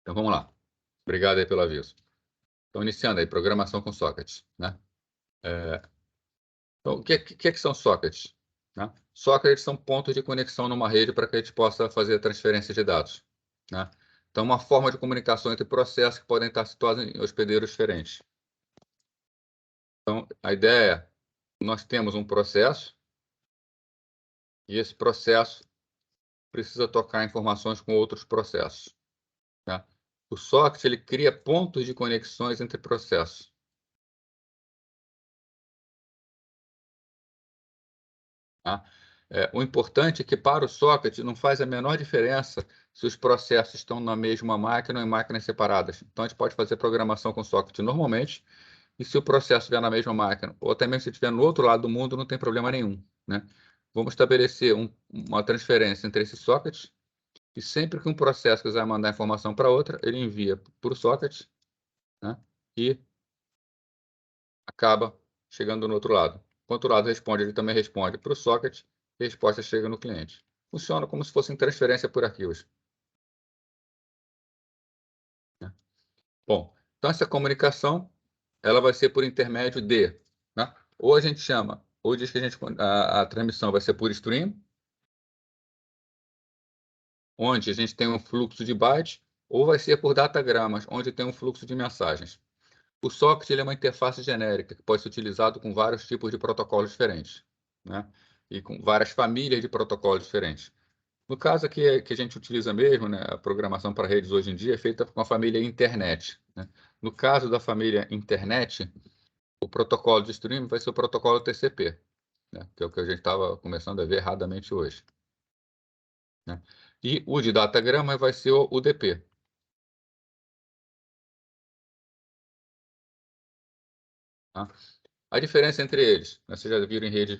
Então vamos lá. Obrigado aí pelo aviso. Então, iniciando aí, programação com sockets, né? Então, o que são sockets? Né? Sockets são pontos de conexão numa rede para que a gente possa fazer a transferência de dados, né? Então, uma forma de comunicação entre processos que podem estar situados em hospedeiros diferentes. Então, a ideia é, nós temos um processo e esse processo precisa tocar informações com outros processos, né? O socket, ele cria pontos de conexões entre processos. Tá? O importante é que para o socket não faz a menor diferença se os processos estão na mesma máquina ou em máquinas separadas. Então, a gente pode fazer programação com socket normalmente, e se o processo estiver na mesma máquina, ou até mesmo se estiver no outro lado do mundo, não tem problema nenhum, né? Vamos estabelecer uma transferência entre esses sockets, e sempre que um processo quiser mandar informação para outra, ele envia para o socket, né? E acaba chegando no outro lado. Quando o outro lado responde, ele também responde para o socket, e a resposta chega no cliente. Funciona como se fosse transferência por arquivos, né? Bom, então essa comunicação, ela vai ser por intermédio de, né? Ou a gente chama, ou diz que a transmissão vai ser por stream, onde a gente tem um fluxo de bytes, ou vai ser por datagramas, onde tem um fluxo de mensagens. O socket, ele é uma interface genérica que pode ser utilizado com vários tipos de protocolos diferentes, né? E com várias famílias de protocolos diferentes. No caso aqui, que a gente utiliza mesmo, né, a programação para redes hoje em dia é feita com a família Internet, né? No caso da família Internet, o protocolo de streaming vai ser o protocolo TCP, né, que é o que a gente estava começando a ver erradamente hoje, né? E o de datagrama vai ser o UDP. Tá? A diferença entre eles, né, vocês já viram em rede,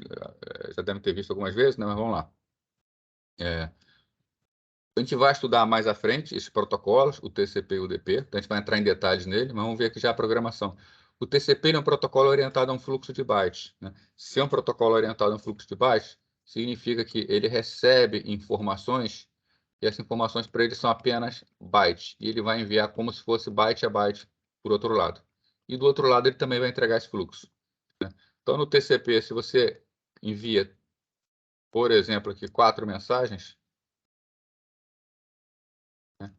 já devem ter visto algumas vezes, né, mas vamos lá. A gente vai estudar mais à frente esses protocolos, o TCP e o UDP, então a gente vai entrar em detalhes nele, mas vamos ver aqui já a programação. O TCP é um protocolo orientado a um fluxo de bytes, né? Se é um protocolo orientado a um fluxo de bytes, significa que ele recebe informações, e essas informações para ele são apenas bytes, e ele vai enviar como se fosse byte a byte por outro lado. E do outro lado ele também vai entregar esse fluxo, né? Então no TCP, se você envia, por exemplo, aqui 4 mensagens, né?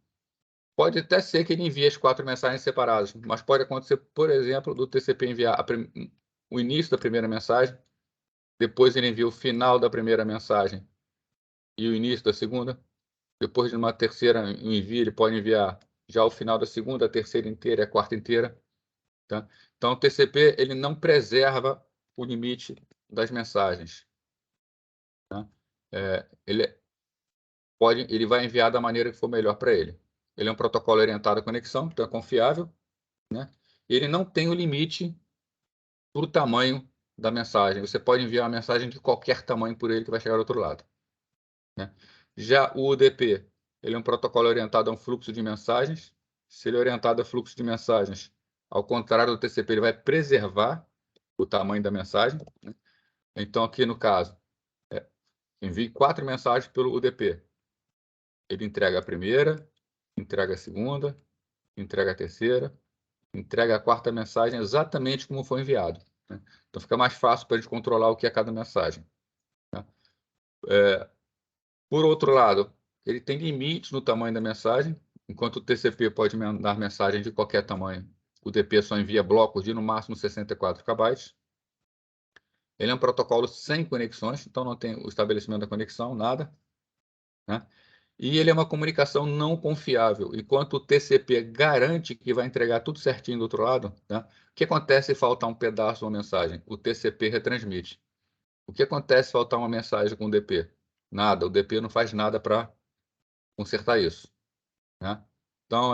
Pode até ser que ele envie as 4 mensagens separadas, mas pode acontecer, por exemplo, do TCP enviar o início da primeira mensagem, depois ele envia o final da primeira mensagem e o início da segunda. Depois de uma terceira envio, ele pode enviar já o final da segunda, a terceira inteira e a quarta inteira, tá? Então, o TCP, ele não preserva o limite das mensagens, tá? Ele vai enviar da maneira que for melhor para ele. Ele é um protocolo orientado à conexão, então é confiável, né? E ele não tem o limite para o tamanho da mensagem. Você pode enviar uma mensagem de qualquer tamanho por ele que vai chegar do outro lado, né? Já o UDP, ele é um protocolo orientado a um fluxo de mensagens. Se ele é orientado a fluxo de mensagens, ao contrário do TCP, ele vai preservar o tamanho da mensagem, né? Então, aqui no caso, envie 4 mensagens pelo UDP. Ele entrega a primeira, entrega a segunda, entrega a terceira, entrega a quarta mensagem exatamente como foi enviado, né? Então fica mais fácil para a gente controlar o que é cada mensagem, né? Por outro lado, ele tem limites no tamanho da mensagem, enquanto o TCP pode mandar mensagem de qualquer tamanho. O DP só envia blocos de no máximo 64 KB. Ele é um protocolo sem conexões, então não tem o estabelecimento da conexão, nada, né? E ele é uma comunicação não confiável. Enquanto o TCP garante que vai entregar tudo certinho do outro lado, né? O que acontece se faltar um pedaço de uma mensagem? O TCP retransmite. O que acontece se faltar uma mensagem com o DP? Nada, o DP não faz nada para consertar isso, né? Então,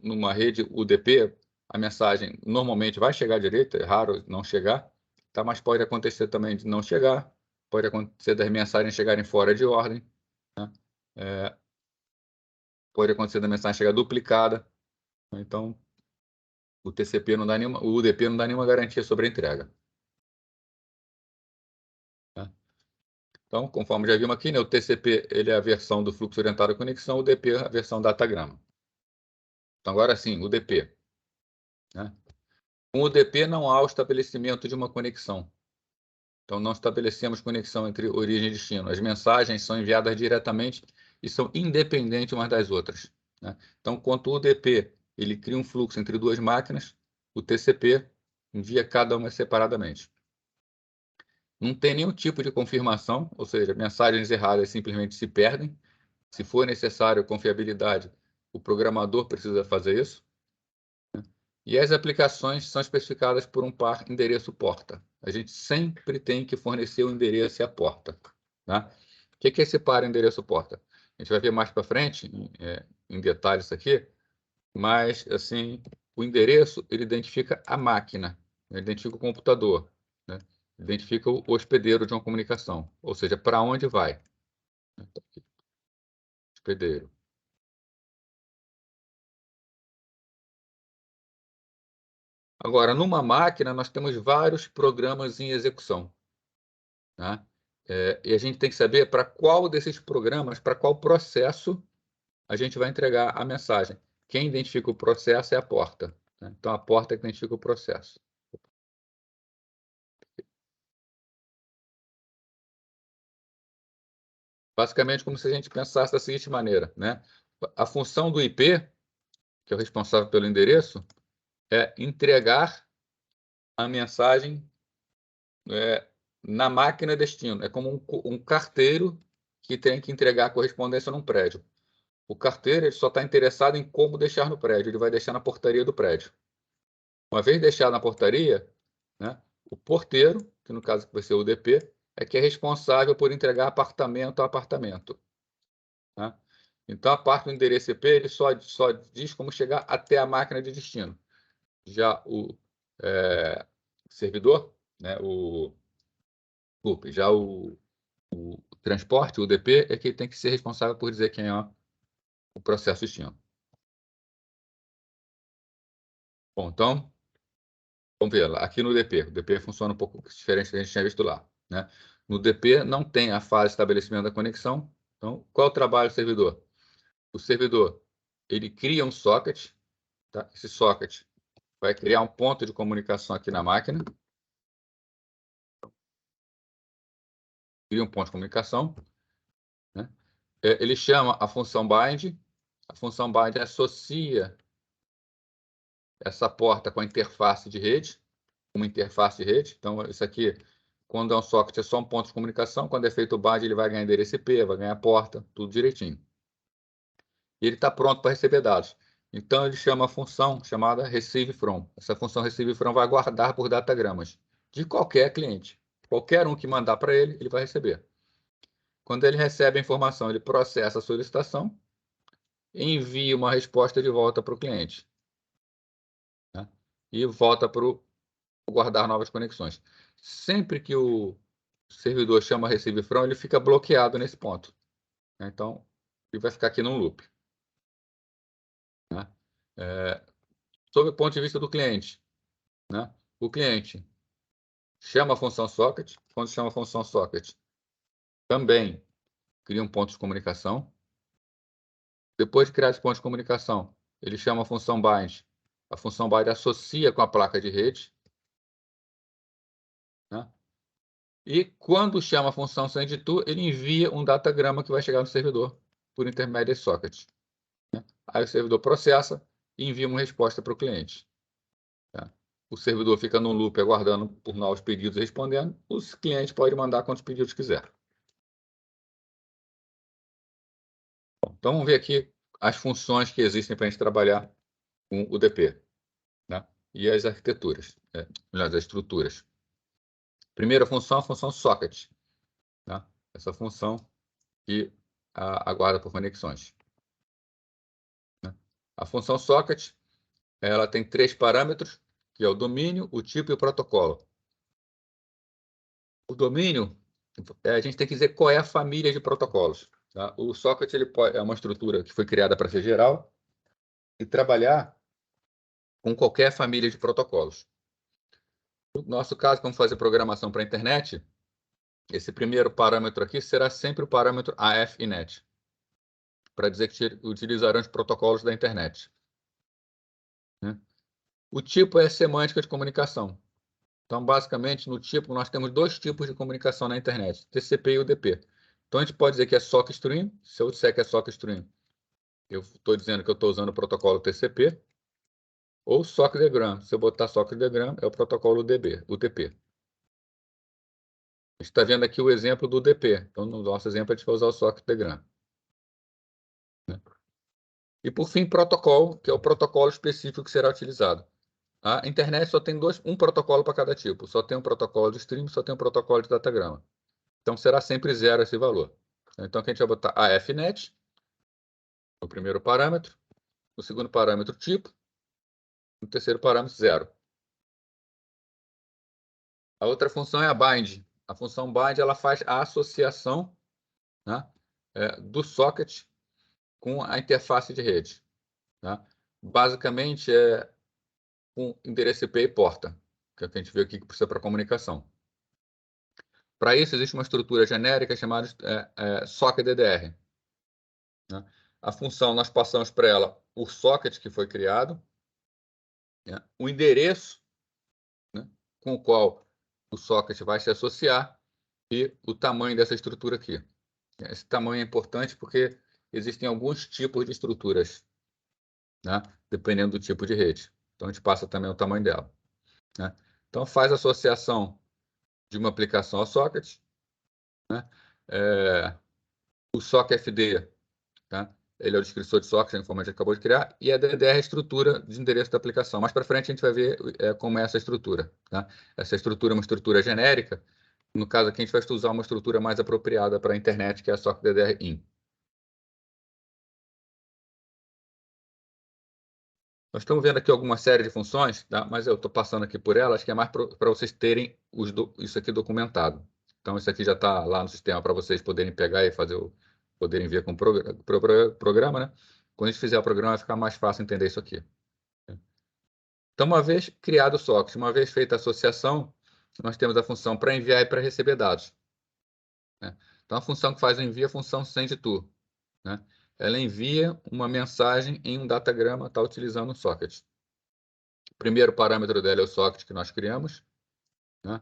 numa rede UDP, a mensagem normalmente vai chegar direito, é raro não chegar, tá? Mas pode acontecer também de não chegar, pode acontecer das mensagens chegarem fora de ordem, né? É, pode acontecer da mensagem chegar duplicada, né? Então o UDP não dá nenhuma garantia sobre a entrega, né? Então, conforme já vimos aqui, né, o TCP ele é a versão do fluxo orientado à conexão, o UDP é a versão datagrama. Então, agora sim, UDP. Né? Com o UDP não há o estabelecimento de uma conexão. Então, não estabelecemos conexão entre origem e destino. As mensagens são enviadas diretamente e são independentes umas das outras. Né? Então, enquanto o UDP ele cria um fluxo entre duas máquinas, o TCP envia cada uma separadamente. Não tem nenhum tipo de confirmação, ou seja, mensagens erradas simplesmente se perdem. Se for necessário confiabilidade, o programador precisa fazer isso. E as aplicações são especificadas por um par endereço-porta. A gente sempre tem que fornecer o endereço e a porta. Tá? O que é esse par endereço-porta? A gente vai ver mais para frente, em detalhes isso aqui, mas assim, o endereço ele identifica a máquina, ele identifica o computador, né? Identifica o hospedeiro de uma comunicação, ou seja, para onde vai. Hospedeiro. Agora, numa máquina, nós temos vários programas em execução. Tá? E a gente tem que saber para qual desses programas, para qual processo a gente vai entregar a mensagem. Quem identifica o processo é a porta. Né? Então, a porta é que identifica o processo. Basicamente, como se a gente pensasse da seguinte maneira. Né? A função do IP, que é o responsável pelo endereço, é entregar a mensagem na máquina destino. É como um carteiro que tem que entregar a correspondência num prédio. O carteiro ele só está interessado em como deixar no prédio. Ele vai deixar na portaria do prédio. Uma vez deixado na portaria, né, o porteiro, que no caso vai ser o UDP, é que é responsável por entregar apartamento a apartamento. Né? Então, a parte do endereço IP ele só diz como chegar até a máquina de destino. Já o servidor, né, já o transporte, o UDP, é que tem que ser responsável por dizer quem é o processo destino. Bom, então, vamos ver lá. Aqui no DP, o DP funciona um pouco diferente do que a gente tinha visto lá. Né? No DP não tem a fase de estabelecimento da conexão. Então, qual é o trabalho do servidor? O servidor ele cria um socket. Tá? Esse socket vai criar um ponto de comunicação aqui na máquina. Cria um ponto de comunicação. Né? Ele chama a função bind. A função bind associa essa porta com a interface de rede. Uma interface de rede. Então, isso aqui, quando é um socket, é só um ponto de comunicação. Quando é feito o BAD, ele vai ganhar endereço IP, vai ganhar porta, tudo direitinho. E ele está pronto para receber dados. Então, ele chama a função chamada receive_from. Essa função receive_from vai guardar por datagramas de qualquer cliente. Qualquer um que mandar para ele, ele vai receber. Quando ele recebe a informação, ele processa a solicitação e envia uma resposta de volta para o cliente. Né? E volta para o guardar novas conexões. Sempre que o servidor chama receive_from, ele fica bloqueado nesse ponto. Né? Então, ele vai ficar aqui num loop. Né? Sob o ponto de vista do cliente, né? O cliente chama a função socket. Quando chama a função socket, também cria um ponto de comunicação. Depois de criar esse ponto de comunicação, ele chama a função bind. A função bind associa com a placa de rede. Né? E quando chama a função send_to, ele envia um datagrama que vai chegar no servidor por intermédio desse socket. Né? Aí o servidor processa e envia uma resposta para o cliente. Tá? O servidor fica no loop aguardando por novos pedidos e respondendo. Os clientes podem mandar quantos pedidos quiser. Bom, então vamos ver aqui as funções que existem para a gente trabalhar com o DP. Né? E as arquiteturas, as estruturas. Primeira função, a função socket. Né? Essa função que aguarda por conexões. Né? A função socket, ela tem 3 parâmetros, que é o domínio, o tipo e o protocolo. O domínio, a gente tem que dizer qual é a família de protocolos. Tá? O socket é uma estrutura que foi criada para ser geral e trabalhar com qualquer família de protocolos. No nosso caso, vamos fazer programação para a internet, esse primeiro parâmetro aqui será sempre o parâmetro AF INET, para dizer que utilizarão os protocolos da internet. né? O tipo é semântica de comunicação. Então, basicamente, no tipo, nós temos dois tipos de comunicação na internet, TCP e UDP. Então, a gente pode dizer que é socket string. Se eu disser que é socket string, eu estou dizendo que eu estou usando o protocolo TCP, ou socketgram. Se eu botar socketgram, é o protocolo UDP. A gente está vendo aqui o exemplo do UDP. Então, no nosso exemplo, a gente vai usar o socketgram. E, por fim, protocolo, que é o protocolo específico que será utilizado. A internet só tem um protocolo para cada tipo. Só tem um protocolo de stream, só tem um protocolo de datagrama. Então, será sempre zero esse valor. Então, aqui a gente vai botar AFNet, o primeiro parâmetro, o segundo parâmetro tipo, o terceiro parâmetro zero. A outra função é a bind. A função bind ela faz a associação, né, do socket com a interface de rede. Tá? Basicamente, é um endereço IP e porta, que é o que a gente vê aqui que precisa para comunicação. Para isso, existe uma estrutura genérica chamada socket DDR. Né? A função, nós passamos para ela o socket que foi criado, né? O endereço, né, com o qual o socket vai se associar e o tamanho dessa estrutura aqui. Esse tamanho é importante porque existem alguns tipos de estruturas, né, dependendo do tipo de rede. Então, a gente passa também o tamanho dela. Né? Então, faz associação de uma aplicação ao socket. Né? O sockfd, tá? Ele é o descritor de socket, como a gente acabou de criar, e a DDR é a estrutura de endereço da aplicação. Mais para frente a gente vai ver como é essa estrutura. Tá? Essa estrutura é uma estrutura genérica. No caso aqui, a gente vai usar uma estrutura mais apropriada para a internet, que é a sockddr-in. Nós estamos vendo aqui alguma série de funções, tá? Mas eu estou passando aqui por elas, que é mais para vocês terem isso aqui documentado. Então, isso aqui já está lá no sistema para vocês poderem pegar e poderem ver com o programa, né? Quando a gente fizer o programa, vai ficar mais fácil entender isso aqui. Então, uma vez criado o socket, uma vez feita a associação, nós temos a função para enviar e para receber dados. Né? Então, a função que faz o envio é a função sendTo. Né? Ela envia uma mensagem em um datagrama, está utilizando um socket. O primeiro parâmetro dela é o socket que nós criamos. Né?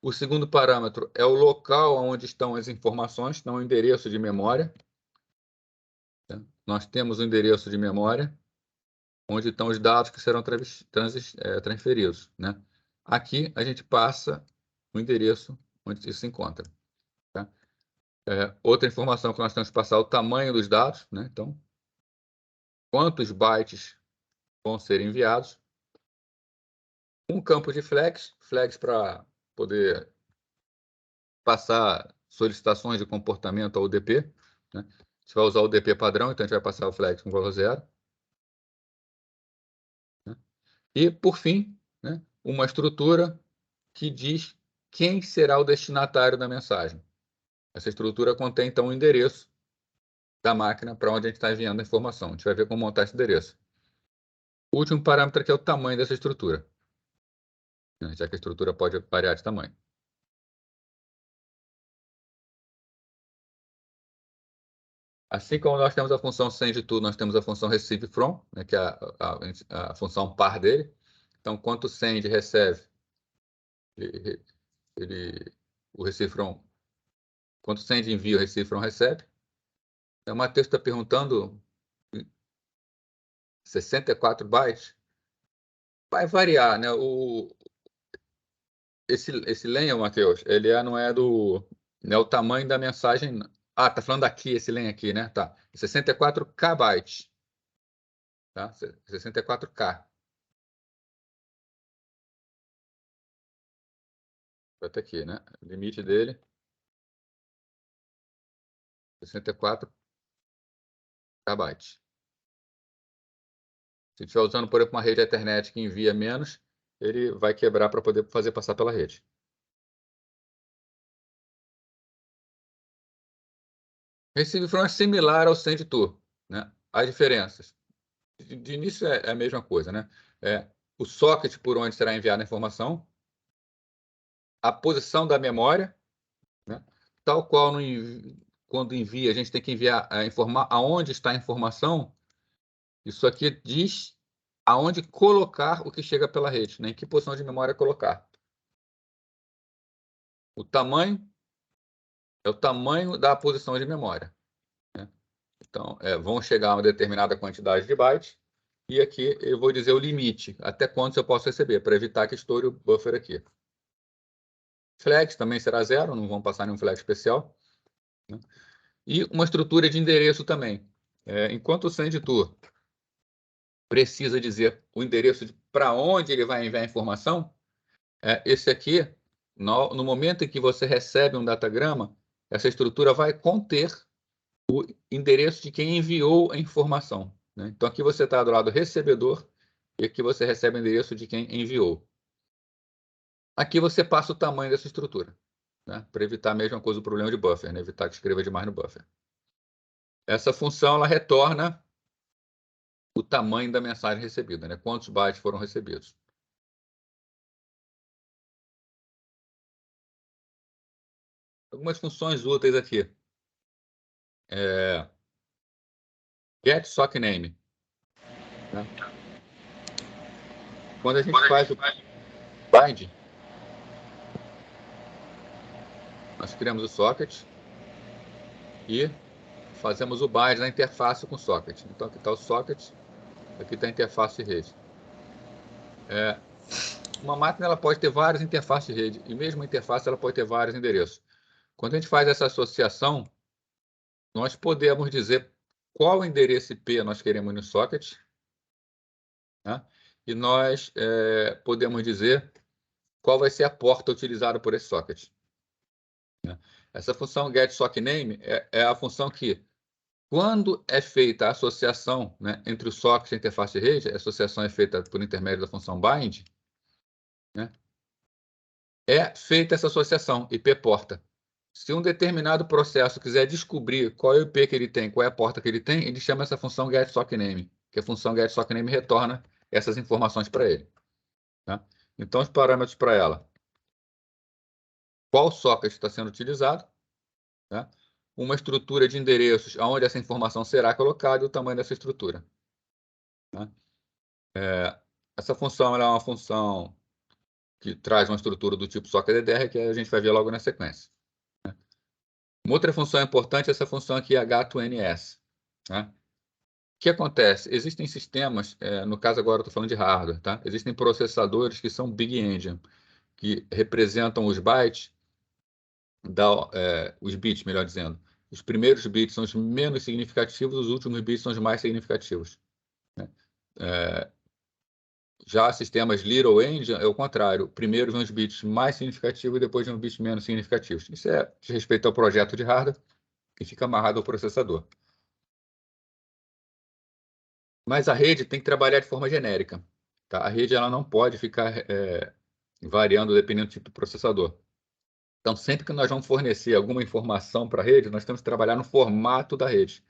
O segundo parâmetro é o local onde estão as informações, não o endereço de memória. Tá? Nós temos o endereço de memória, onde estão os dados que serão transferidos. Né? Aqui a gente passa o endereço onde isso se encontra. Tá? Outra informação que nós temos que passar é o tamanho dos dados. Né? Então, quantos bytes vão ser enviados. Um campo de flags para poder passar solicitações de comportamento ao UDP. Né? A gente vai usar o UDP padrão, então a gente vai passar o flag com valor 0. Né? E, por fim, né, uma estrutura que diz quem será o destinatário da mensagem. Essa estrutura contém, então, o endereço da máquina para onde a gente está enviando a informação. A gente vai ver como montar esse endereço. O último parâmetro aqui é o tamanho dessa estrutura, né, já que a estrutura pode variar de tamanho. Assim como nós temos a função sendTo, nós temos a função receiveFrom, né, que é a função par dele. Então, quanto send recebe, o receiveFrom, quanto send envia, o receiveFrom recebe. O Matheus está perguntando 64 bytes. Vai variar, né? Esse len, Matheus, ele não é não é o tamanho da mensagem. Ah, tá falando aqui, esse len aqui, né? Tá. 64 kbytes. Tá? 64K. Vai ter aqui, né? O limite dele, 64 kbytes. Se estiver usando, por exemplo, uma rede Ethernet que envia menos, ele vai quebrar para poder fazer passar pela rede. Receive from é similar ao send-to, né? As diferenças. De início é a mesma coisa, né? O socket por onde será enviada a informação, a posição da memória, né? Tal qual quando envia, a gente tem que informar aonde está a informação. Isso aqui diz aonde colocar o que chega pela rede, né? Em que posição de memória colocar. O tamanho é o tamanho da posição de memória, né? Então, vão chegar a uma determinada quantidade de bytes, e aqui eu vou dizer o limite, até quantos eu posso receber, para evitar que estoure o buffer aqui. Flags também será 0, não vão passar nenhum flag especial, né? E uma estrutura de endereço também. Enquanto o send-to precisa dizer o endereço para onde ele vai enviar a informação, esse aqui, no momento em que você recebe um datagrama, essa estrutura vai conter o endereço de quem enviou a informação, né? Então, aqui você está do lado recebedor e aqui você recebe o endereço de quem enviou. Aqui você passa o tamanho dessa estrutura, né? Para evitar a mesma coisa, o problema de buffer, né? Evitar que escreva demais no buffer. Essa função ela retorna o tamanho da mensagem recebida, né? Quantos bytes foram recebidos. Algumas funções úteis aqui. Get sock name, né? Quando a gente faz o bind, nós criamos o socket e fazemos o bind na interface com o socket. Então, aqui está o socket, aqui está a interface de rede. Uma máquina ela pode ter várias interfaces de rede, e mesmo a interface ela pode ter vários endereços. Quando a gente faz essa associação, nós podemos dizer qual endereço IP nós queremos no socket, né? E nós podemos dizer qual vai ser a porta utilizada por esse socket, né? Essa função getSockName é a função que, quando é feita a associação, né, entre o socket e a interface de rede, a associação é feita por intermédio da função bind, né, é feita essa associação IP-porta. Se um determinado processo quiser descobrir qual é o IP que ele tem, qual é a porta que ele tem, ele chama essa função getSockName, que a função getSockName retorna essas informações para ele, tá? Então, os parâmetros para ela: qual socket está sendo utilizado, né? Uma estrutura de endereços onde essa informação será colocada e o tamanho dessa estrutura, né? Essa função ela é uma função que traz uma estrutura do tipo socketDR, que a gente vai ver logo na sequência, né? Uma outra função importante é essa função aqui, H2NS, né? O que acontece? Existem sistemas, no caso agora eu estou falando de hardware, tá? Existem processadores que são Big Engine, que representam os bytes, os bits, melhor dizendo. Os primeiros bits são os menos significativos, os últimos bits são os mais significativos, né? Já sistemas Little Engine é o contrário. Primeiro vem os bits mais significativos e depois vem os bits menos significativos. Isso é de respeito ao projeto de hardware que fica amarrado ao processador. Mas a rede tem que trabalhar de forma genérica, tá? A rede ela não pode ficar variando dependendo do tipo de processador. Então, sempre que nós vamos fornecer alguma informação para a rede, nós temos que trabalhar no formato da rede.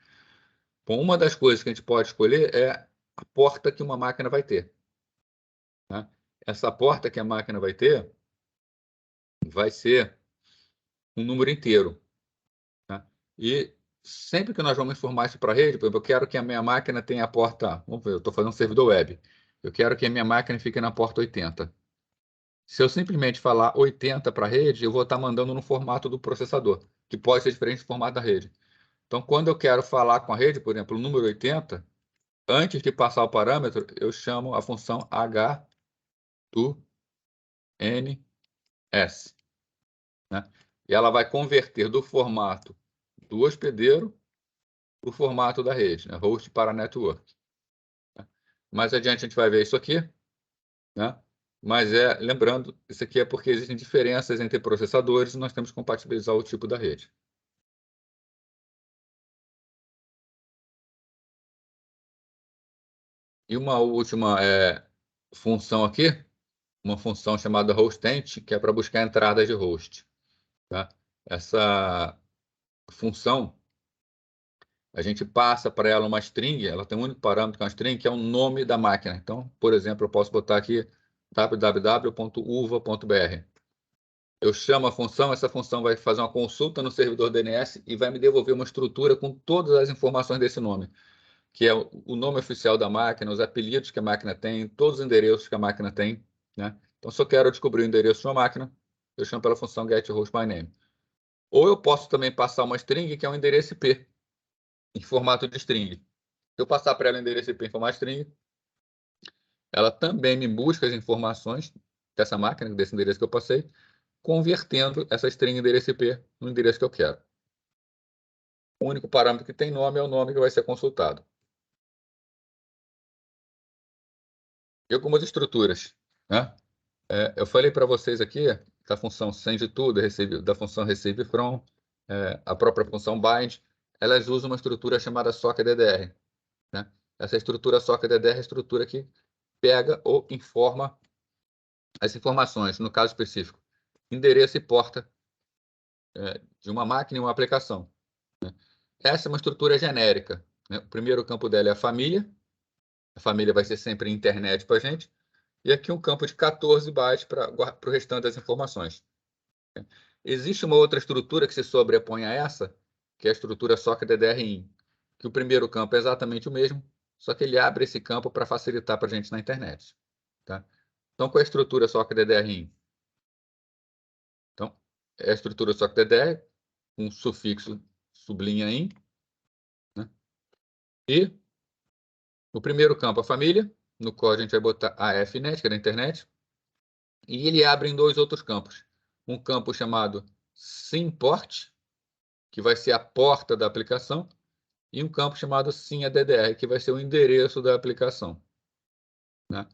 Bom, uma das coisas que a gente pode escolher é a porta que uma máquina vai ter, né? Essa porta que a máquina vai ter vai ser um número inteiro, né? E sempre que nós vamos informar isso para a rede, por exemplo, eu quero que a minha máquina tenha a porta, vamos ver, eu estou fazendo um servidor web, eu quero que a minha máquina fique na porta 80. Se eu simplesmente falar 80 para a rede, eu vou estar mandando no formato do processador, que pode ser diferente do formato da rede. Então, quando eu quero falar com a rede, por exemplo, o número 80, antes de passar o parâmetro, eu chamo a função H2NS, né? E ela vai converter do formato do hospedeiro para o formato da rede, né? Host para network, né? Mais adiante a gente vai ver isso aqui, né? Mas lembrando, isso aqui é porque existem diferenças entre processadores e nós temos que compatibilizar o tipo da rede. E uma última função aqui, uma função chamada hostEnt, que é para buscar entradas de host, tá? Essa função, a gente passa para ela uma string, ela tem um único parâmetro que é uma string, que é o nome da máquina. Então, por exemplo, eu posso botar aqui www.uva.br. Eu chamo a função, essa função vai fazer uma consulta no servidor DNS e vai me devolver uma estrutura com todas as informações desse nome. que é o nome oficial da máquina, os apelidos que a máquina tem, todos os endereços que a máquina tem, né? Então, se eu quero descobrir o endereço de uma máquina, eu chamo pela função getHostByName. Ou eu posso também passar uma string, que é um endereço IP, em formato de string. Se eu passar para ela o endereço IP em formato de string, ela também me busca as informações dessa máquina, desse endereço que eu passei, convertendo essa string endereço IP no endereço que eu quero. O único parâmetro que tem nome é o nome que vai ser consultado. E algumas estruturas, né? Eu falei para vocês aqui da função send tudo, da função receive from, a própria função bind, elas usam uma estrutura chamada sockDDR, né? Essa estrutura sockDDR é a estrutura que pega ou informa as informações, no caso específico, endereço e porta de uma máquina e uma aplicação. Essa é uma estrutura genérica, né? O primeiro campo dela é a família vai ser sempre internet para a gente, e aqui um campo de 14 bytes para o restante das informações. Existe uma outra estrutura que se sobrepõe a essa, que é a estrutura sockDDR-in, que o primeiro campo é exatamente o mesmo, só que ele abre esse campo para facilitar para a gente na internet. Tá? Então, qual é a estrutura sockDDR-in? Então, é a estrutura sockDDR, com sufixo sublinha in, né? E no primeiro campo, a família, no qual a gente vai botar a FNet, que é da internet, e ele abre em dois outros campos. Um campo chamado SIMPort, que vai ser a porta da aplicação, e um campo chamado SIM-ADDR, que vai ser o endereço da aplicação. Né?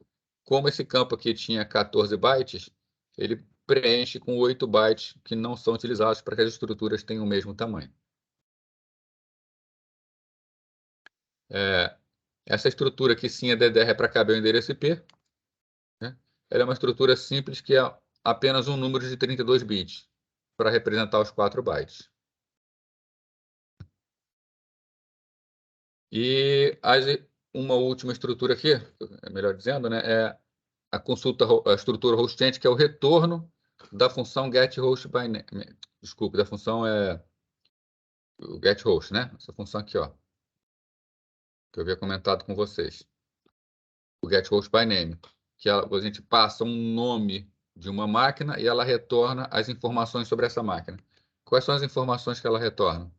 Como esse campo aqui tinha 14 bytes, ele preenche com 8 bytes que não são utilizados para que as estruturas tenham o mesmo tamanho. Essa estrutura aqui, SIM-ADDR, é para caber o endereço IP. Né? Ela é uma estrutura simples que é apenas um número de 32 bits para representar os 4 bytes. E uma última estrutura aqui, melhor dizendo, né, é a estrutura hostente, que é o retorno da função getHostByName. Desculpe, da função o getHost, né? Essa função aqui, ó, que eu havia comentado com vocês. O getHostByName, que a gente passa um nome de uma máquina e ela retorna as informações sobre essa máquina. Quais são as informações que ela retorna?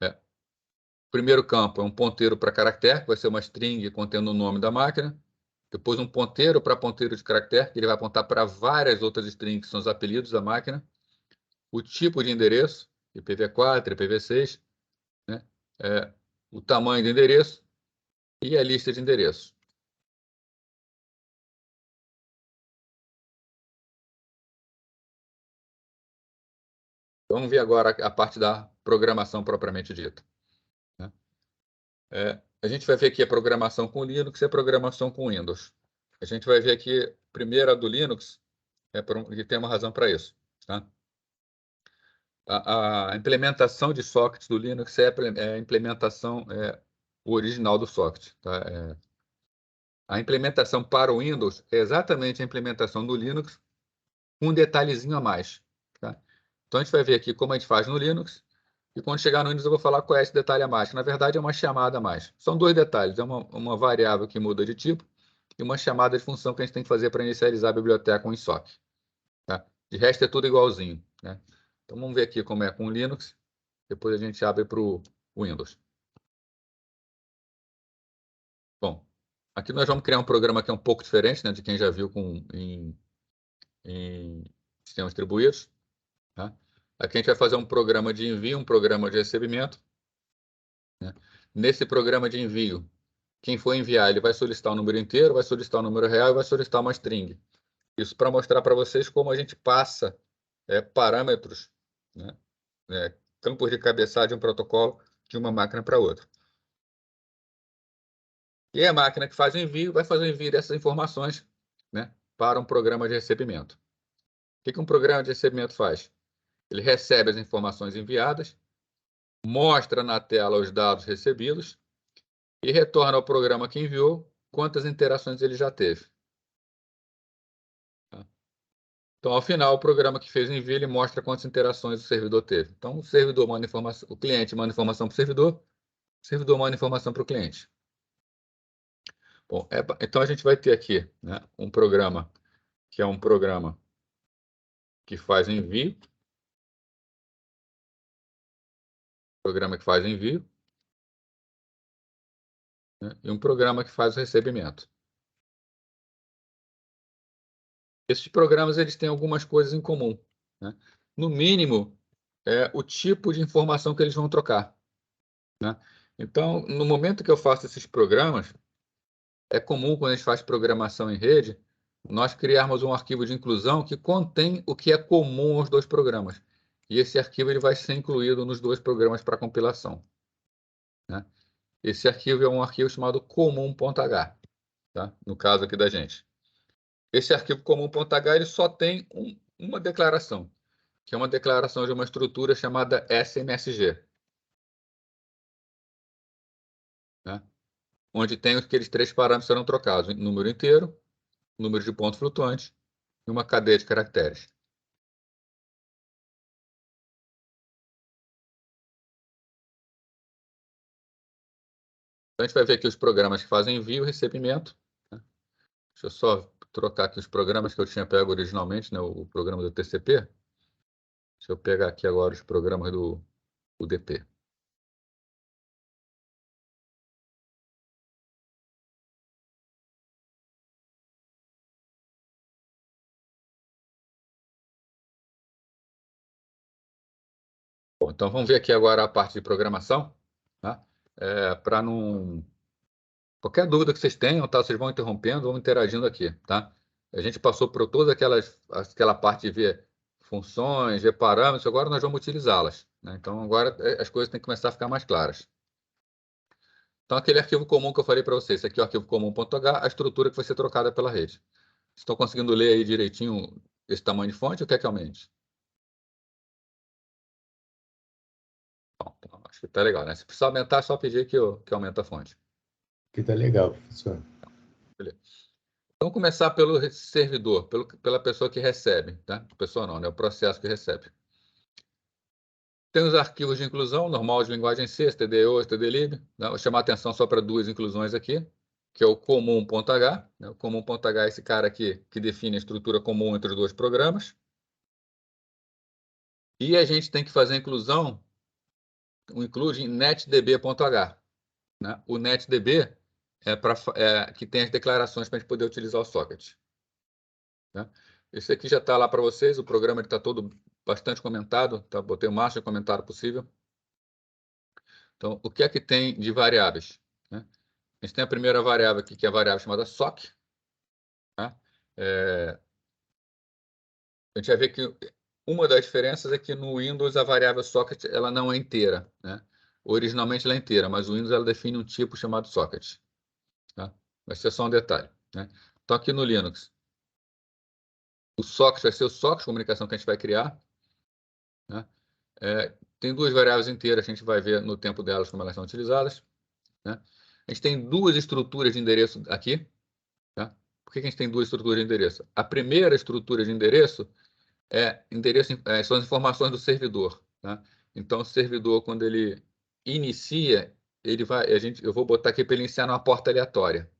O primeiro campo é um ponteiro para caractere, que vai ser uma string contendo o nome da máquina. Depois um ponteiro para ponteiro de caractere, que ele vai apontar para várias outras strings, que são os apelidos da máquina. O tipo de endereço, IPv4, IPv6, né? O tamanho do endereço e a lista de endereços. Vamos ver agora a parte da programação propriamente dita. Né? A gente vai ver aqui a programação com Linux e a programação com Windows. A gente vai ver aqui, primeiro, a do Linux, e tem uma razão para isso. Tá? A implementação de sockets do Linux é a implementação original do socket. Tá? A implementação para o Windows é exatamente a implementação do Linux, com um detalhezinho a mais. Tá? Então, a gente vai ver aqui como a gente faz no Linux, e quando chegar no Windows eu vou falar qual é esse detalhe a mais, que na verdade é uma chamada a mais. São dois detalhes, é uma variável que muda de tipo e uma chamada de função que a gente tem que fazer para inicializar a biblioteca com ISOC. Tá? De resto é tudo igualzinho. Né? Então, vamos ver aqui como é com o Linux. Depois a gente abre para o Windows. Bom, aqui nós vamos criar um programa que é um pouco diferente, né, de quem já viu em sistemas distribuídos. Tá? Aqui a gente vai fazer um programa de envio, um programa de recebimento. Né? Nesse programa de envio, quem for enviar, ele vai solicitar o número inteiro, vai solicitar o número real e vai solicitar uma string. Isso para mostrar para vocês como a gente passa parâmetros, né, campos de cabeçada de um protocolo de uma máquina para outra. E a máquina que faz o envio vai fazer o envio dessas informações, né, para um programa de recebimento. O que um programa de recebimento faz? Ele recebe as informações enviadas, mostra na tela os dados recebidos e retorna ao programa que enviou quantas interações ele já teve. Então, ao final, o programa que fez o envio, ele mostra quantas interações o servidor teve. Então, o servidor manda informação, o cliente manda informação para o servidor manda informação para o cliente. Bom, então a gente vai ter aqui, né, um programa que é um programa que faz envio, né, e um programa que faz o recebimento. Esses programas eles têm algumas coisas em comum, né? No mínimo, o tipo de informação que eles vão trocar, né? Então, no momento que eu faço esses programas, é comum, quando a gente faz programação em rede, nós criarmos um arquivo de inclusão que contém o que é comum aos dois programas. E esse arquivo ele vai ser incluído nos dois programas para compilação, né? Esse arquivo é um arquivo chamado comum.h, tá? No caso aqui da gente. Esse arquivo comum.h ele só tem uma declaração, que é uma declaração de uma estrutura chamada SMSG, né? Onde tem aqueles três parâmetros que serão trocados: número inteiro, número de pontos flutuantes e uma cadeia de caracteres. Então, a gente vai ver aqui os programas que fazem envio e recebimento, né? Deixa eu só trocar aqui os programas que eu tinha pego originalmente, né? O programa do TCP. Deixa eu pegar aqui agora os programas do UDP. Bom, então vamos ver aqui agora a parte de programação, tá? Para não... Qualquer dúvida que vocês tenham, tá? Vocês vão interrompendo, vão interagindo aqui, tá? A gente passou por toda aquela parte de ver funções, ver parâmetros, agora nós vamos utilizá-las, né? Então agora as coisas têm que começar a ficar mais claras. Então aquele arquivo comum que eu falei para vocês, esse aqui é o arquivo comum.h, a estrutura que vai ser trocada pela rede. Estão conseguindo ler aí direitinho esse tamanho de fonte ou quer que aumente? Bom, então, acho que está legal, né? Se precisar aumentar, é só pedir que aumenta a fonte. Que tá legal, professor. Beleza. Vamos começar pelo servidor, pela pessoa que recebe, tá? Pessoa não, né? O processo que recebe. Tem os arquivos de inclusão, normal de linguagem C, stdio, stdlib. Né? Vou chamar a atenção só para duas inclusões aqui, que é o comum.h. Né? O comum.h é esse cara aqui que define a estrutura comum entre os dois programas. E a gente tem que fazer a inclusão, o include em netdb.h. Né? O netdb que tem as declarações para a gente poder utilizar o socket. Né? Esse aqui já está lá para vocês, o programa está todo bastante comentado, tá? Botei o máximo de comentário possível. Então, o que é que tem de variáveis? Né? A gente tem a primeira variável aqui, que é a variável chamada sock. Né? A gente vai ver que uma das diferenças é que no Windows a variável socket ela não é inteira. Né? Originalmente ela é inteira, mas o Windows ela define um tipo chamado socket. Tá? Vai ser só um detalhe. Né? Então, aqui no Linux, o socket vai ser o socket de comunicação que a gente vai criar. Né? Tem duas variáveis inteiras, a gente vai ver no tempo delas como elas são utilizadas. Né? A gente tem duas estruturas de endereço aqui. Tá? Por que a gente tem duas estruturas de endereço? A primeira estrutura de endereço são as informações do servidor. Tá? Então, o servidor, quando ele inicia, eu vou botar aqui para ele iniciar numa porta aleatória.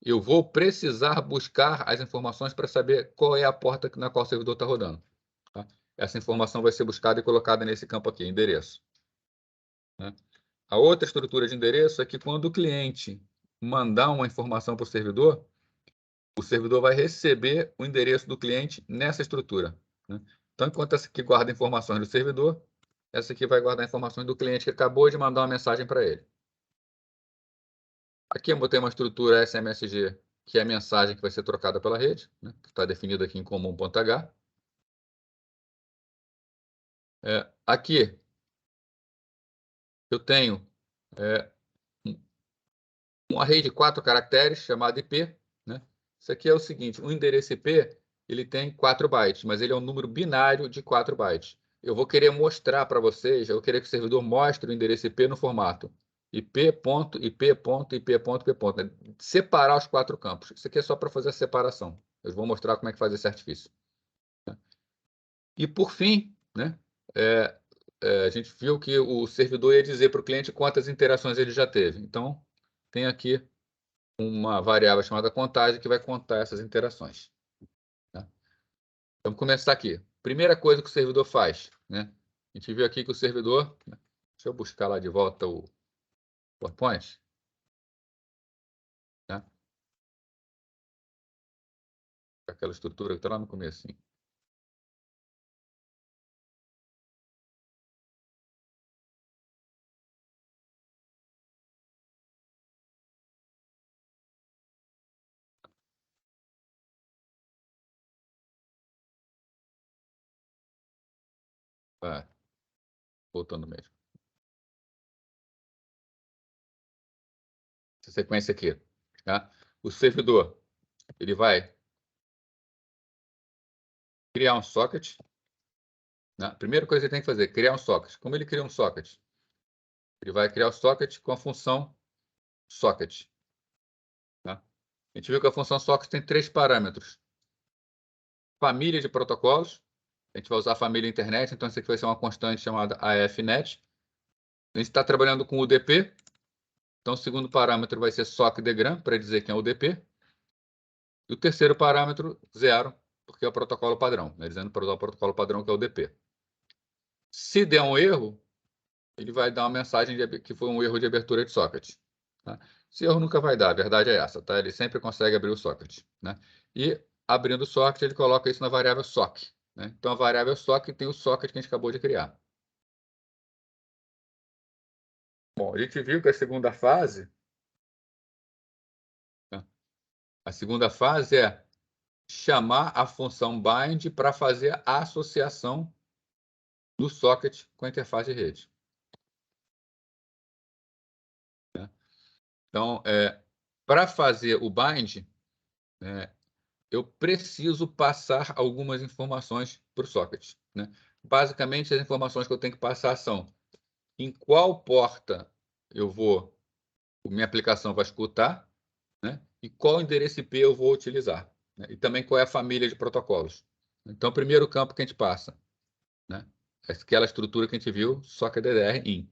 Eu vou precisar buscar as informações para saber qual é a porta na qual o servidor está rodando. Tá? Essa informação vai ser buscada e colocada nesse campo aqui, endereço. Né? A outra estrutura de endereço é que quando o cliente mandar uma informação para o servidor vai receber o endereço do cliente nessa estrutura. Né? Então, enquanto essa aqui guarda informações do servidor, essa aqui vai guardar informações do cliente que acabou de mandar uma mensagem para ele. Aqui eu botei uma estrutura SMSG, que é a mensagem que vai ser trocada pela rede, né? Que está definida aqui em comum.h. Aqui eu tenho um array de 4 caracteres chamado IP. Né? Isso aqui é o seguinte, o endereço IP ele tem 4 bytes, mas ele é um número binário de 4 bytes. Eu vou querer mostrar para vocês, eu vou querer que o servidor mostre o endereço IP no formato IP.IP.IP.IP. Né? Separar os 4 campos. Isso aqui é só para fazer a separação. Eu vou mostrar como é que faz esse artifício. E, por fim, né, a gente viu que o servidor ia dizer para o cliente quantas interações ele já teve. Então, tem aqui uma variável chamada contagem que vai contar essas interações. Tá? Vamos começar aqui. Primeira coisa que o servidor faz, né? A gente viu aqui que o servidor... Deixa eu buscar lá de volta o PowerPoint. Tá? Aquela estrutura que está lá no começo. Voltando mesmo. Essa sequência aqui. Tá? O servidor ele vai criar um socket. Né? A primeira coisa que ele tem que fazer é criar um socket. Como ele cria um socket? Ele vai criar o socket com a função socket. Tá? A gente viu que a função socket tem 3 parâmetros. Família de protocolos. A gente vai usar a família internet, então isso aqui vai ser uma constante chamada AFNet. A gente está trabalhando com UDP. Então o segundo parâmetro vai ser sockdegram, para dizer quem é o UDP. E o terceiro parâmetro, 0, porque é o protocolo padrão, né? Dizendo para usar o protocolo padrão, que é o UDP. Se der um erro, ele vai dar uma mensagem que foi um erro de abertura de socket. Tá? Esse erro nunca vai dar, a verdade é essa. Tá? Ele sempre consegue abrir o socket. Né? E, abrindo o socket, ele coloca isso na variável sock. Né? Então, a variável sock tem o socket que a gente acabou de criar. Bom, a gente viu que a segunda fase... Né? A segunda fase é chamar a função bind para fazer a associação do socket com a interface de rede. Né? Então, para fazer o bind, eu preciso passar algumas informações para o socket. Né? Basicamente, as informações que eu tenho que passar são em qual porta minha aplicação vai escutar, né? E qual endereço IP eu vou utilizar. Né? E também qual é a família de protocolos. Então, o primeiro campo que a gente passa, né? Aquela estrutura que a gente viu, socket DDR in.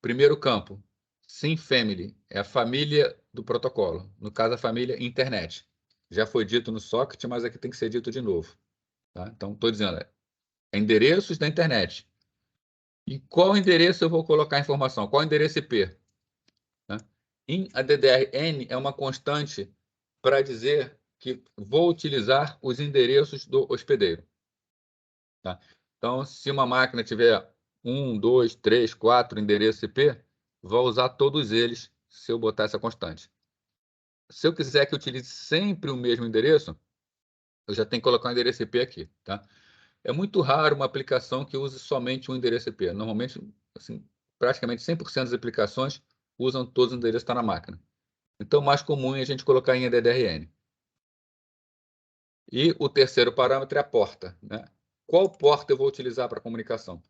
Primeiro campo, SIM Family, é a família do protocolo. No caso, a família internet. Já foi dito no socket, mas aqui tem que ser dito de novo. Tá? Então, estou dizendo, endereços da internet. E qual endereço eu vou colocar a informação? Qual endereço IP? Né? A DDR-N é uma constante para dizer que vou utilizar os endereços do hospedeiro. Tá? Então, se uma máquina tiver 1, 2, 3, 4 endereços IP, vou usar todos eles se eu botar essa constante. Se eu quiser que utilize sempre o mesmo endereço, eu já tenho que colocar o endereço IP aqui. Tá? É muito raro uma aplicação que use somente um endereço IP. Normalmente, assim, praticamente 100% das aplicações usam todos os endereços que estão na máquina. Então, o mais comum é a gente colocar em DDR-N. E o terceiro parâmetro é a porta. Né? Qual porta eu vou utilizar para comunicação?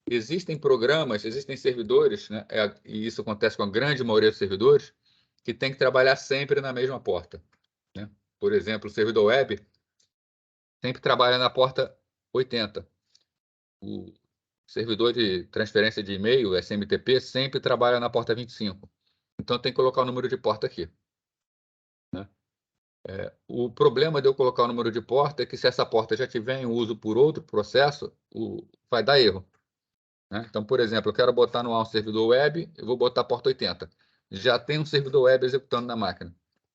Existem programas, existem servidores, né? E isso acontece com a grande maioria dos servidores, que tem que trabalhar sempre na mesma porta. Né? Por exemplo, o servidor web sempre trabalha na porta 80. O servidor de transferência de e-mail, SMTP, sempre trabalha na porta 25. Então, tem que colocar o número de porta aqui. Né? O problema de eu colocar o número de porta é que se essa porta já tiver em uso por outro processo, vai dar erro. Né? Então, por exemplo, eu quero botar no ar um servidor web, eu vou botar a porta 80. Já tem um servidor web executando na máquina.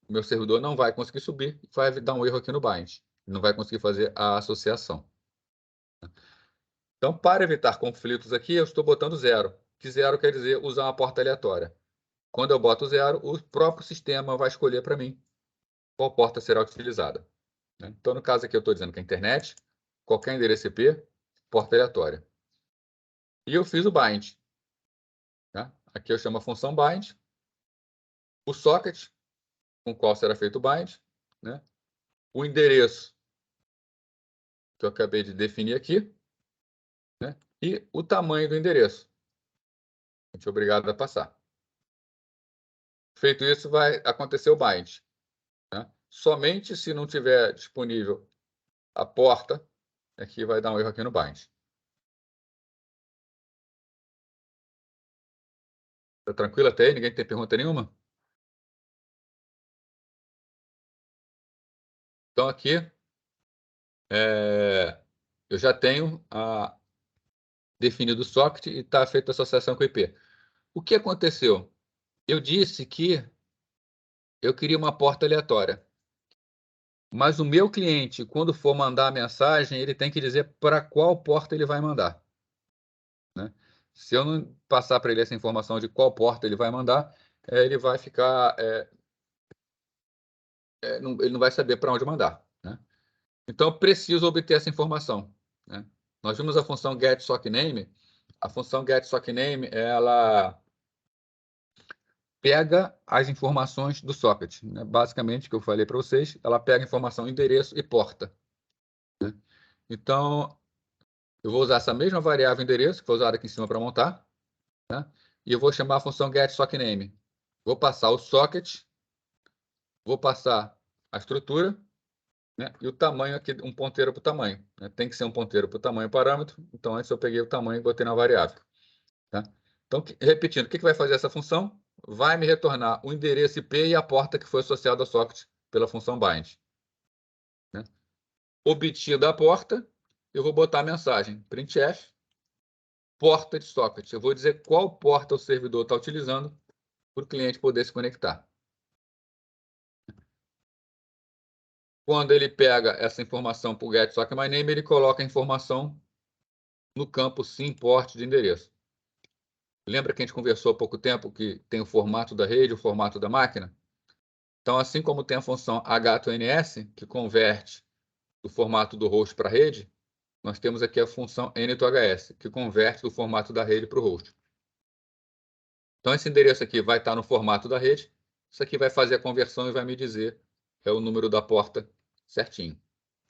O meu servidor não vai conseguir subir, vai dar um erro aqui no bind. Não vai conseguir fazer a associação. Então, para evitar conflitos aqui, eu estou botando 0. Que 0 quer dizer usar uma porta aleatória. Quando eu boto 0, o próprio sistema vai escolher para mim qual porta será utilizada. Então, no caso aqui, eu estou dizendo que a internet, qualquer endereço IP, porta aleatória. E eu fiz o bind. Tá? Aqui eu chamo a função bind, o socket, com o qual será feito o bind, né? O endereço que eu acabei de definir aqui, né? E o tamanho do endereço. A gente é obrigado a passar. Feito isso, vai acontecer o bind. Né? Somente se não tiver disponível a porta Aqui vai dar um erro aqui no bind. Tá tranquilo até aí? Ninguém tem pergunta nenhuma? Então, aqui, eu já tenho definido o socket e está feita a associação com o IP. O que aconteceu? Eu disse que eu queria uma porta aleatória. Mas o meu cliente, quando for mandar a mensagem, ele tem que dizer para qual porta ele vai mandar, né? Se eu não passar para ele essa informação de qual porta ele vai mandar, ele vai ficar... ele não vai saber para onde mandar, né? Então, eu preciso obter essa informação, né? Nós vimos a função getSockName. A função getSockName, ela pega as informações do socket, né? Basicamente, o que eu falei para vocês, ela pega informação, endereço e porta, né? Então, eu vou usar essa mesma variável endereço, que foi usada aqui em cima para montar, né? E eu vou chamar a função getSockName. Vou passar o socket, vou passar a estrutura, né? E o tamanho aqui, um ponteiro para o tamanho, né? Tem que ser um ponteiro para o tamanho parâmetro. Então, antes eu peguei o tamanho e botei na variável, tá? Então, repetindo, o que vai fazer essa função? Vai me retornar o endereço IP e a porta que foi associada ao socket pela função bind, né? Obtida a porta, eu vou botar a mensagem printf, porta de socket. Eu vou dizer qual porta o servidor está utilizando para o cliente poder se conectar. Quando ele pega essa informação para o getSockMyName, ele coloca a informação no campo SIM-port de endereço. Lembra que a gente conversou há pouco tempo que tem o formato da rede, o formato da máquina? Então, assim como tem a função H2NS, que converte do formato do host para a rede, nós temos aqui a função N2HS, que converte do formato da rede para o host. Então, esse endereço aqui vai estar no formato da rede. Isso aqui vai fazer a conversão e vai me dizer o número da porta certinho,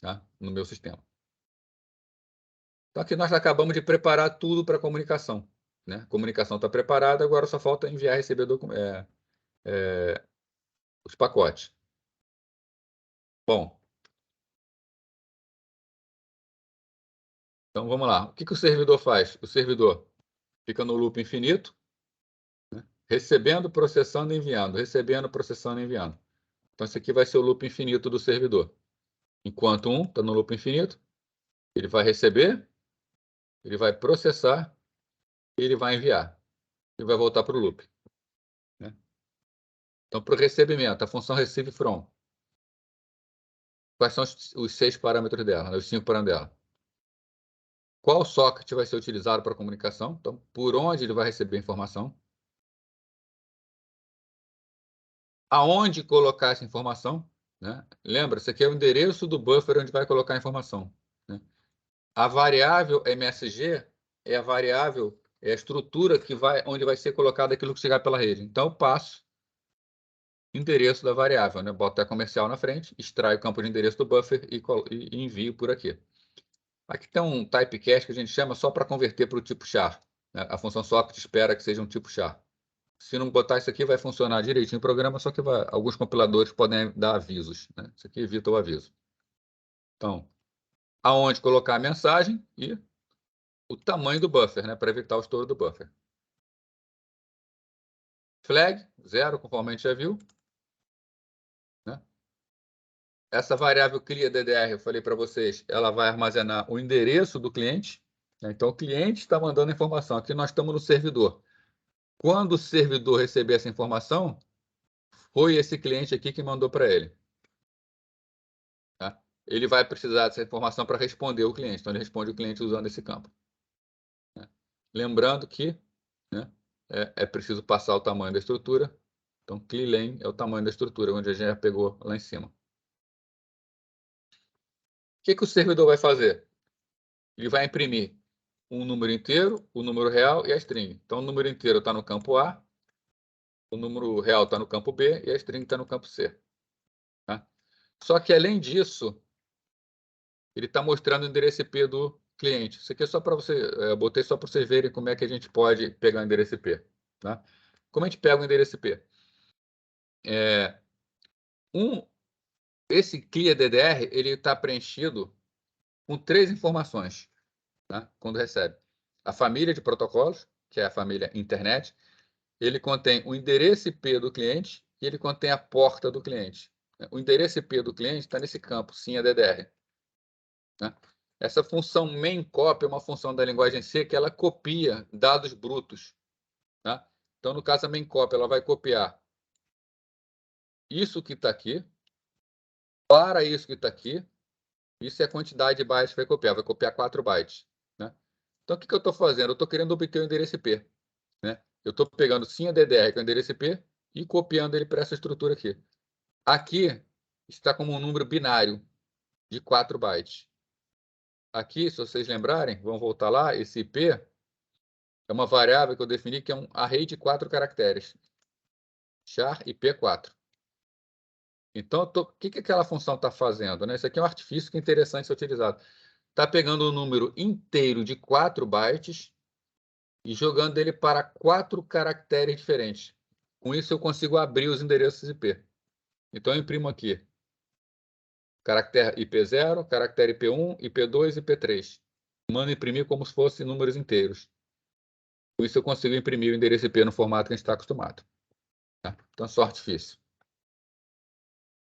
tá? No meu sistema. Então, aqui nós acabamos de preparar tudo para a comunicação, né? A comunicação está preparada, agora só falta enviar e receber os pacotes. Bom, então vamos lá. O que o servidor faz? O servidor fica no loop infinito, né? Recebendo, processando e enviando, recebendo, processando e enviando. Então, esse aqui vai ser o loop infinito do servidor. Enquanto um está no loop infinito, ele vai receber, ele vai processar e ele vai enviar. E vai voltar para o loop, né? Então, para o recebimento, a função receive from. Quais são os 6 parâmetros dela, os 5 parâmetros dela? Qual socket vai ser utilizado para a comunicação? Então, por onde ele vai receber a informação? Aonde colocar essa informação, né? Lembra, isso aqui é o endereço do buffer onde vai colocar a informação, né? A variável MSG é a variável, é a estrutura onde vai ser colocado aquilo que chegar pela rede. Então, eu passo endereço da variável, né? Boto a comercial na frente, extraio o campo de endereço do buffer e envio por aqui. Aqui tem um typecast que a gente chama só para converter para o tipo char, né? A função socket espera que seja um tipo char. Se não botar isso aqui, vai funcionar direitinho o programa, só que alguns compiladores podem dar avisos, né? Isso aqui evita o aviso. Então, aonde colocar a mensagem e o tamanho do buffer, né? Para evitar o estouro do buffer. Flag, 0, conforme a gente já viu, né? Essa variável clearDDR, eu falei para vocês, ela vai armazenar o endereço do cliente, né? Então, o cliente está mandando a informação. Aqui nós estamos no servidor. Quando o servidor receber essa informação, foi esse cliente aqui que mandou para ele, tá? Ele vai precisar dessa informação para responder o cliente. Então, ele responde o cliente usando esse campo, né? Lembrando que, né, é preciso passar o tamanho da estrutura. Então, clearLane é o tamanho da estrutura, onde a gente já pegou lá em cima. O que o servidor vai fazer? Ele vai imprimir um número inteiro, o número real e a string. Então, o número inteiro está no campo A, o número real está no campo B e a string está no campo C, tá? Só que, além disso, ele está mostrando o endereço IP do cliente. Isso aqui é só para você, eu botei só para vocês verem como é que a gente pode pegar o endereço IP, tá? Como a gente pega o endereço IP? Esse clearDDR, ele está preenchido com 3 informações, tá? Quando recebe. A família de protocolos, que é a família internet, ele contém o endereço IP do cliente e ele contém a porta do cliente. O endereço IP do cliente está nesse campo, sim, a DDR. Né? Essa função main copy é uma função da linguagem C que ela copia dados brutos. Tá? Então, no caso, a main copy ela vai copiar isso que está aqui para isso que está aqui. Isso é a quantidade de bytes que vai copiar 4 bytes. Né? Então, o que eu estou fazendo? Eu estou querendo obter o endereço IP. Né? Eu estou pegando sim a DDR, que é o endereço IP, e copiando ele para essa estrutura aqui. Aqui está como um número binário de 4 bytes. Aqui, se vocês lembrarem, vamos voltar lá, esse IP é uma variável que eu defini que é um array de 4 caracteres. char IP4. Então, o que aquela função está fazendo? Né? Isso aqui é um artifício que é interessante ser utilizado. Está pegando um número inteiro de 4 bytes e jogando ele para 4 caracteres diferentes. Com isso, eu consigo abrir os endereços IP. Então, eu imprimo aqui caractere IP0, caractere IP1, IP2 e IP3. Mando imprimir como se fossem números inteiros. Com isso, eu consigo imprimir o endereço IP no formato que a gente está acostumado. Tá? Então, é só artifício.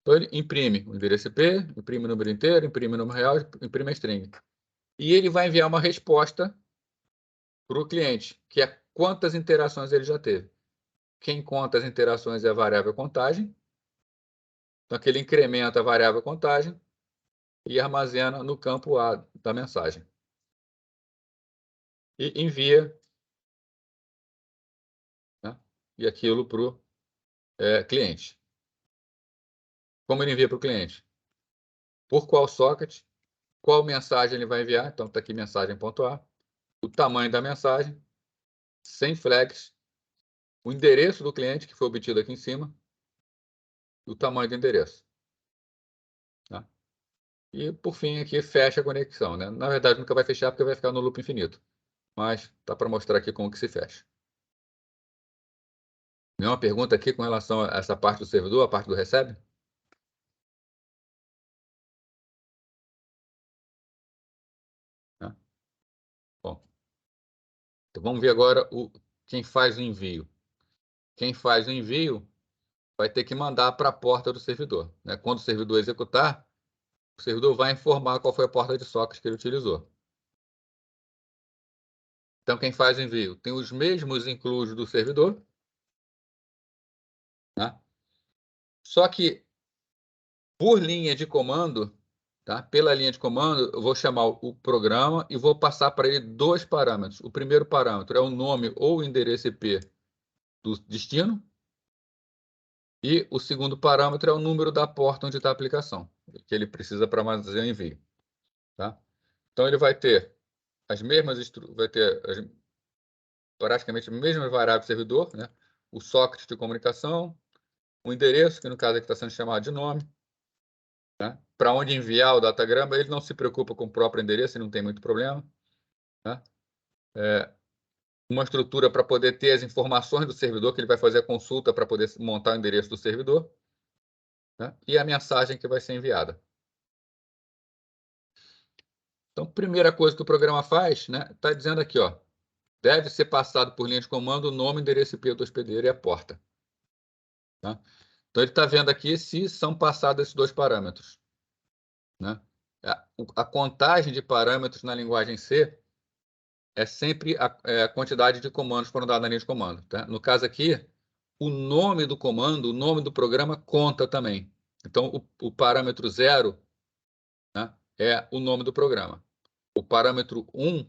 Então, ele imprime o endereço IP, imprime o número inteiro, imprime o número real, imprime a string. E ele vai enviar uma resposta para o cliente, que é quantas interações ele já teve. Quem conta as interações é a variável contagem. Então, aqui ele incrementa a variável contagem e armazena no campo A da mensagem. E envia, né, e aquilo para o cliente. Como ele envia para o cliente? Por qual socket? Qual mensagem ele vai enviar? Então, está aqui mensagem.a. O tamanho da mensagem, sem flags, o endereço do cliente, que foi obtido aqui em cima, e o tamanho do endereço. Tá? E, por fim, aqui fecha a conexão. Né? Na verdade, nunca vai fechar, porque vai ficar no loop infinito. Mas tá para mostrar aqui como que se fecha. Nenhuma pergunta aqui com relação a essa parte do servidor, a parte do recebe? Tá? Bom, então vamos ver agora quem faz o envio. Quem faz o envio vai ter que mandar para a porta do servidor. Né? Quando o servidor executar, o servidor vai informar qual foi a porta de socket que ele utilizou. Então, quem faz o envio tem os mesmos inclusos do servidor, né? Só que, por linha de comando, tá? Pela linha de comando, eu vou chamar o programa e vou passar para ele 2 parâmetros. O primeiro parâmetro é o nome ou endereço IP do destino, e o segundo parâmetro é o número da porta onde está a aplicação, que ele precisa para fazer o envio. Tá? Então, ele vai ter praticamente as mesmas variáveis do servidor, né? O socket de comunicação, o endereço, que no caso aqui está sendo chamado de nome, né? Para onde enviar o datagrama, ele não se preocupa com o próprio endereço, não tem muito problema. Né? Uma estrutura para poder ter as informações do servidor, que ele vai fazer a consulta para poder montar o endereço do servidor, né? E a mensagem que vai ser enviada. Então, primeira coisa que o programa faz, né? Está dizendo aqui, ó, deve ser passado por linha de comando o nome, endereço IP do hospedeiro e a porta. Tá? Então, ele está vendo aqui se são passados esses 2 parâmetros. Né? A contagem de parâmetros na linguagem C é sempre a quantidade de comandos que foram dados na linha de comando. Tá? No caso aqui, o nome do comando, o nome do programa conta também. Então, o parâmetro 0, né, é o nome do programa. O parâmetro 1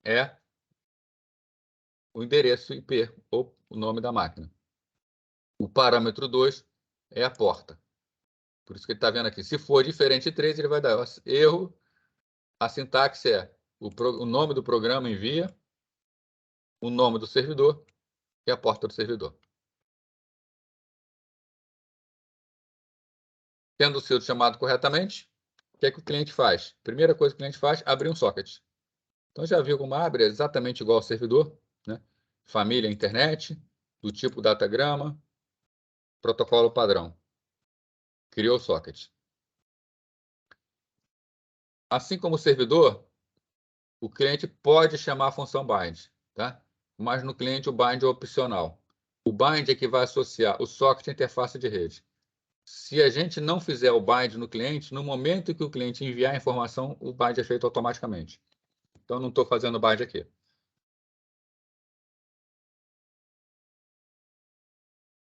é o endereço IP, ou o nome da máquina. O parâmetro 2 é a porta. Por isso que ele está vendo aqui. Se for diferente de 3, ele vai dar erro. A sintaxe é o nome do programa envia, o nome do servidor e a porta do servidor. Tendo sido chamado corretamente, o que é que o cliente faz? Primeira coisa que o cliente faz, abrir um socket. Então, já viu como abre? É exatamente igual ao servidor. Né? Família internet, do tipo datagrama, protocolo padrão. Criou o socket. assim como o servidor, o cliente pode chamar a função bind, tá? Mas no cliente o bind é opcional. O bind é que vai associar o socket à interface de rede. Se a gente não fizer o bind no cliente, no momento que o cliente enviar a informação, o bind é feito automaticamente. Então, não estou fazendo o bind aqui.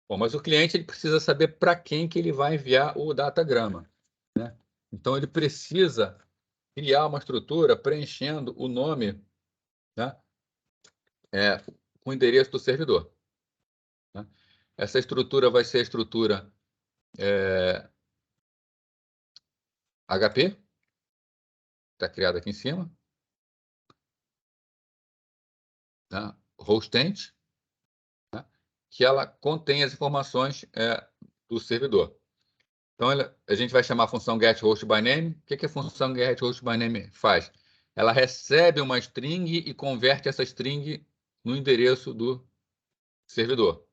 Bom, mas o cliente ele precisa saber para quem que ele vai enviar o datagrama, né? Então, ele precisa criar uma estrutura preenchendo o nome, né, com o endereço do servidor, né? Essa estrutura vai ser a estrutura HP, está criada aqui em cima, né? Hostend, né, que ela contém as informações do servidor. Então, a gente vai chamar a função getHostByName. O que a função getHostByName faz? Ela recebe uma string e converte essa string no endereço do servidor,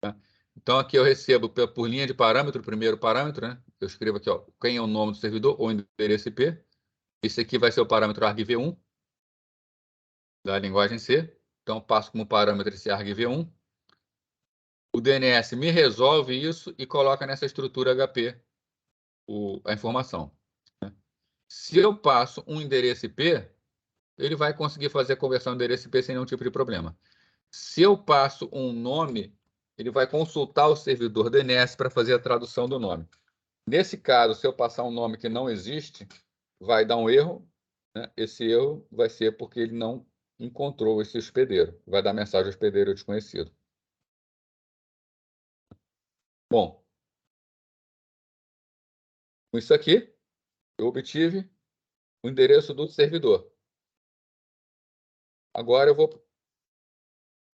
tá? Então, aqui eu recebo por linha de parâmetro, o primeiro parâmetro, né? Eu escrevo aqui, ó, quem é o nome do servidor ou endereço IP. Esse aqui vai ser o parâmetro argv1 da linguagem C. Então, eu passo como parâmetro esse argv1. O DNS me resolve isso e coloca nessa estrutura HP a informação. Se eu passo um endereço IP, ele vai conseguir fazer a conversão de endereço IP sem nenhum tipo de problema. Se eu passo um nome, ele vai consultar o servidor DNS para fazer a tradução do nome. Nesse caso, se eu passar um nome que não existe, vai dar um erro, né? Esse erro vai ser porque ele não encontrou esse hospedeiro. Vai dar mensagem hospedeiro desconhecido. Bom, com isso aqui, eu obtive o endereço do servidor. Agora eu vou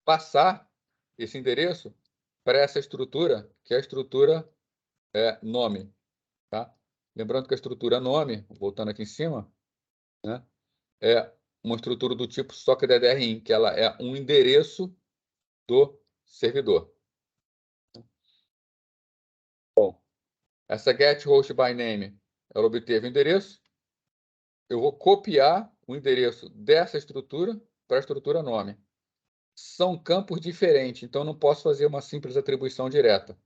passar esse endereço para essa estrutura, que é a estrutura nome, tá? Lembrando que a estrutura nome, voltando aqui em cima, né, é uma estrutura do tipo socketDRIN, que ela é um endereço do servidor. Bom, essa getHostByName, ela obteve o endereço. Eu vou copiar o endereço dessa estrutura para a estrutura nome. São campos diferentes, então não posso fazer uma simples atribuição direta.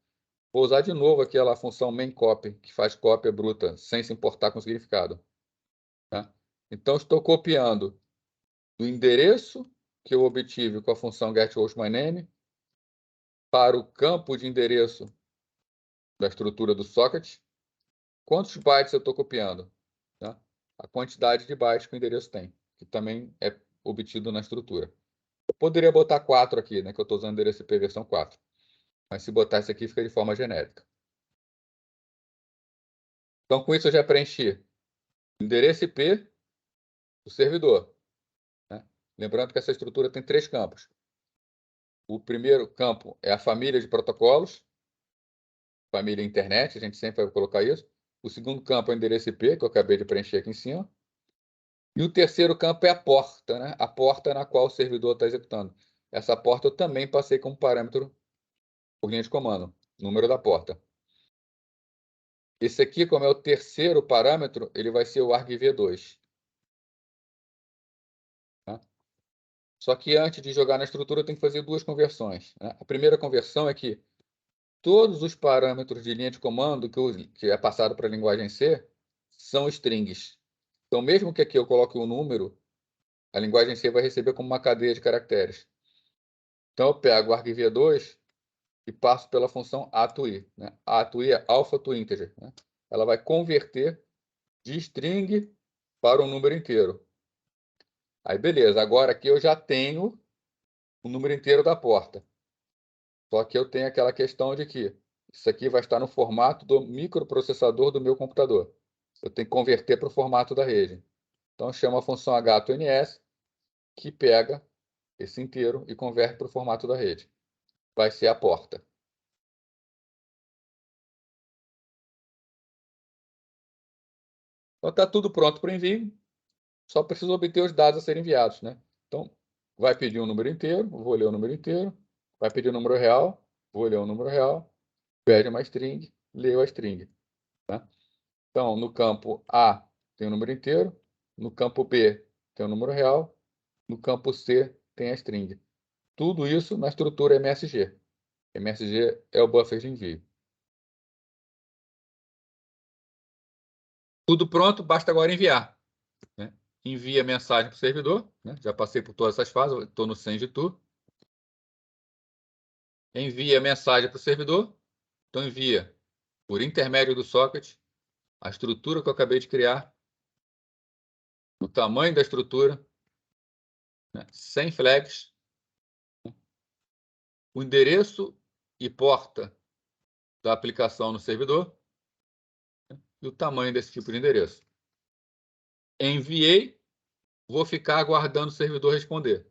Vou usar de novo aquela função mainCopy, que faz cópia bruta, sem se importar com o significado, tá? Então, estou copiando do endereço que eu obtive com a função getHostMyName para o campo de endereço da estrutura do socket. Quantos bytes eu estou copiando? Tá? A quantidade de bytes que o endereço tem, que também é obtido na estrutura. Eu poderia botar 4 aqui, né, que eu estou usando o endereço IP versão 4. Mas se botar isso aqui, fica de forma genérica. Então, com isso, eu já preenchi o endereço IP do servidor, né? Lembrando que essa estrutura tem 3 campos. O primeiro campo é a família de protocolos, família internet, a gente sempre vai colocar isso. O segundo campo é o endereço IP, que eu acabei de preencher aqui em cima. E o terceiro campo é a porta, né? A porta na qual o servidor está executando. Essa porta eu também passei como parâmetro por linha de comando, número da porta. Esse aqui, como é o terceiro parâmetro, ele vai ser o argv2. Tá? Só que antes de jogar na estrutura, eu tenho que fazer 2 conversões, né? A primeira conversão é que todos os parâmetros de linha de comando que é passado para a linguagem C são strings. Então, mesmo que aqui eu coloque um número, a linguagem C vai receber como uma cadeia de caracteres. Então, eu pego o argv2 e passo pela função A2i, né? A2i é alpha to integer, né? Ela vai converter de string para um número inteiro. Aí, beleza. Agora aqui eu já tenho o número inteiro da porta. Só que eu tenho aquela questão de que isso aqui vai estar no formato do microprocessador do meu computador. Eu tenho que converter para o formato da rede. Então, eu chamo a função h2ns, que pega esse inteiro e converte para o formato da rede. Vai ser a porta. Então, está tudo pronto para o envio. Só preciso obter os dados a serem enviados, né? Então, vai pedir um número inteiro, vou ler o número inteiro. Vai pedir o número real, vou ler o número real. Pede uma string, leio a string, tá? Então, no campo A, tem o número inteiro, no campo B tem o número real, no campo C tem a string. Tudo isso na estrutura MSG. MSG é o buffer de envio. Tudo pronto, basta agora enviar. Né? Envia mensagem para o servidor. Né? Já passei por todas essas fases, estou no send to. Envia mensagem para o servidor. Então envia por intermédio do socket a estrutura que eu acabei de criar, o tamanho da estrutura, né? Sem flags, o endereço e porta da aplicação no servidor, né? E o tamanho desse tipo de endereço. Enviei, vou ficar aguardando o servidor responder.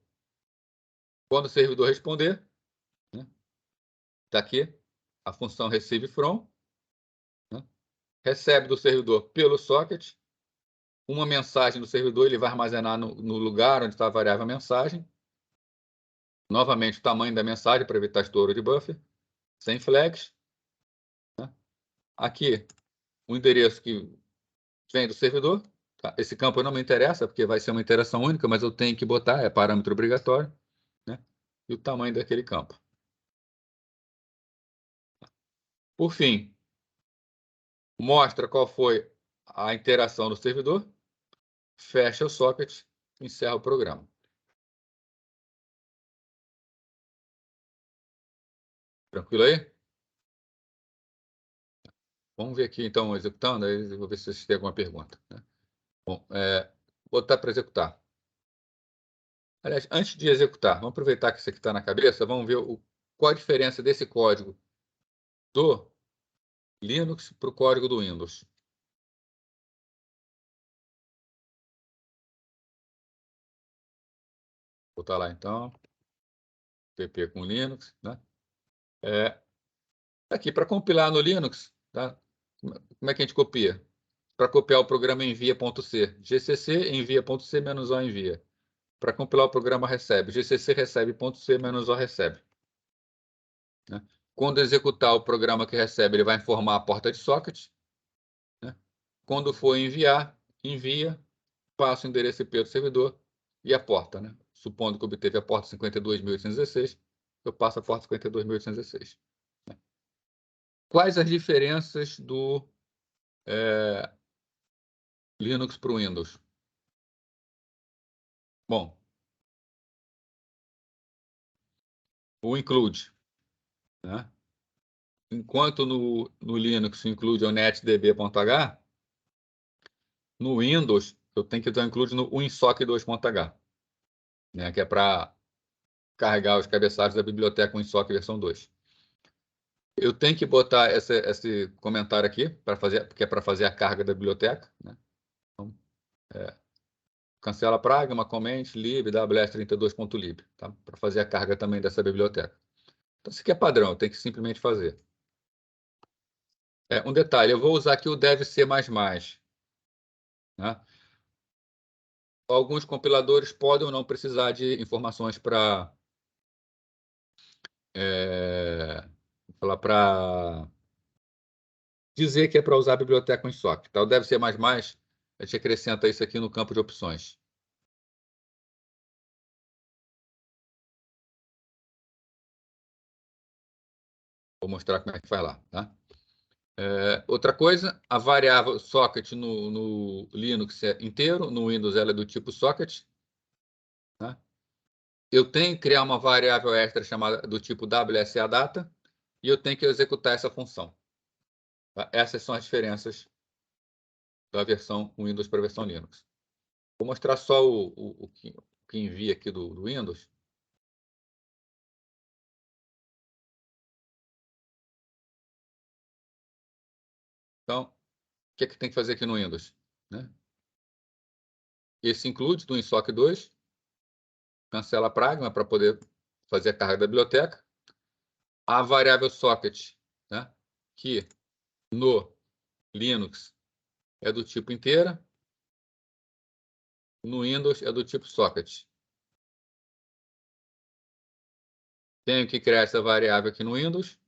Quando o servidor responder, né? Está aqui a função receive from, né? Recebe do servidor pelo socket, uma mensagem do servidor, ele vai armazenar no lugar onde está a variável mensagem. Novamente, o tamanho da mensagem para evitar estouro de buffer, sem flags. Né? Aqui, o endereço que vem do servidor. Tá? Esse campo não me interessa, porque vai ser uma interação única, mas eu tenho que botar, é parâmetro obrigatório. Né? E o tamanho daquele campo. Por fim, mostra qual foi a interação do servidor, fecha o socket, encerra o programa. Tranquilo aí? Vamos ver aqui, então, executando, aí eu vou ver se vocês têm alguma pergunta. Né? Bom, botar para executar. Aliás, antes de executar, vamos aproveitar que isso aqui está na cabeça, vamos ver qual a diferença desse código do Linux para o código do Windows. Vou botar lá, então, pp com Linux. Né? Aqui, para compilar no Linux, tá? Como é que a gente copia? Para copiar o programa envia.c, gcc envia.c menos o envia. Para compilar o programa recebe, gcc recebe.c menos o recebe. Né? Quando executar o programa que recebe, ele vai informar a porta de socket. Né? Quando for enviar, envia, passa o endereço IP do servidor e a porta. Né? Supondo que obteve a porta 52.816, eu passo a porta 52.816. Né? Quais as diferenças do Linux para o Windows? Bom, o include. Né? Enquanto no Linux include o netdb.h, no Windows eu tenho que dar include no winsock 2.h, né? Que é para carregar os cabeçalhos da biblioteca winsock versão 2. Eu tenho que botar esse comentário aqui, porque é para fazer a carga da biblioteca. Né? Então, cancela pragma, comment, lib, ws32.lib, tá? Para fazer a carga também dessa biblioteca. Então, isso aqui é padrão, eu tenho que simplesmente fazer. Um detalhe, eu vou usar aqui o devc++. Né? Alguns compiladores podem ou não precisar de informações para dizer que é para usar a biblioteca winsock. Tá? O devc++, a gente acrescenta isso aqui no campo de opções. Vou mostrar como é que faz lá. Tá? Outra coisa, a variável socket no Linux é inteiro, no Windows ela é do tipo socket. Tá? Eu tenho que criar uma variável extra chamada do tipo WSAData e eu tenho que executar essa função. Tá? Essas são as diferenças da versão Windows para a versão Linux. Vou mostrar só o que envia aqui do Windows. Então, o que é que tem que fazer aqui no Windows? Né? Esse include do winsock 2, cancela a pragma para poder fazer a carga da biblioteca. A variável socket, né? Que no Linux é do tipo inteira, no Windows é do tipo socket. Tenho que criar essa variável aqui no Windows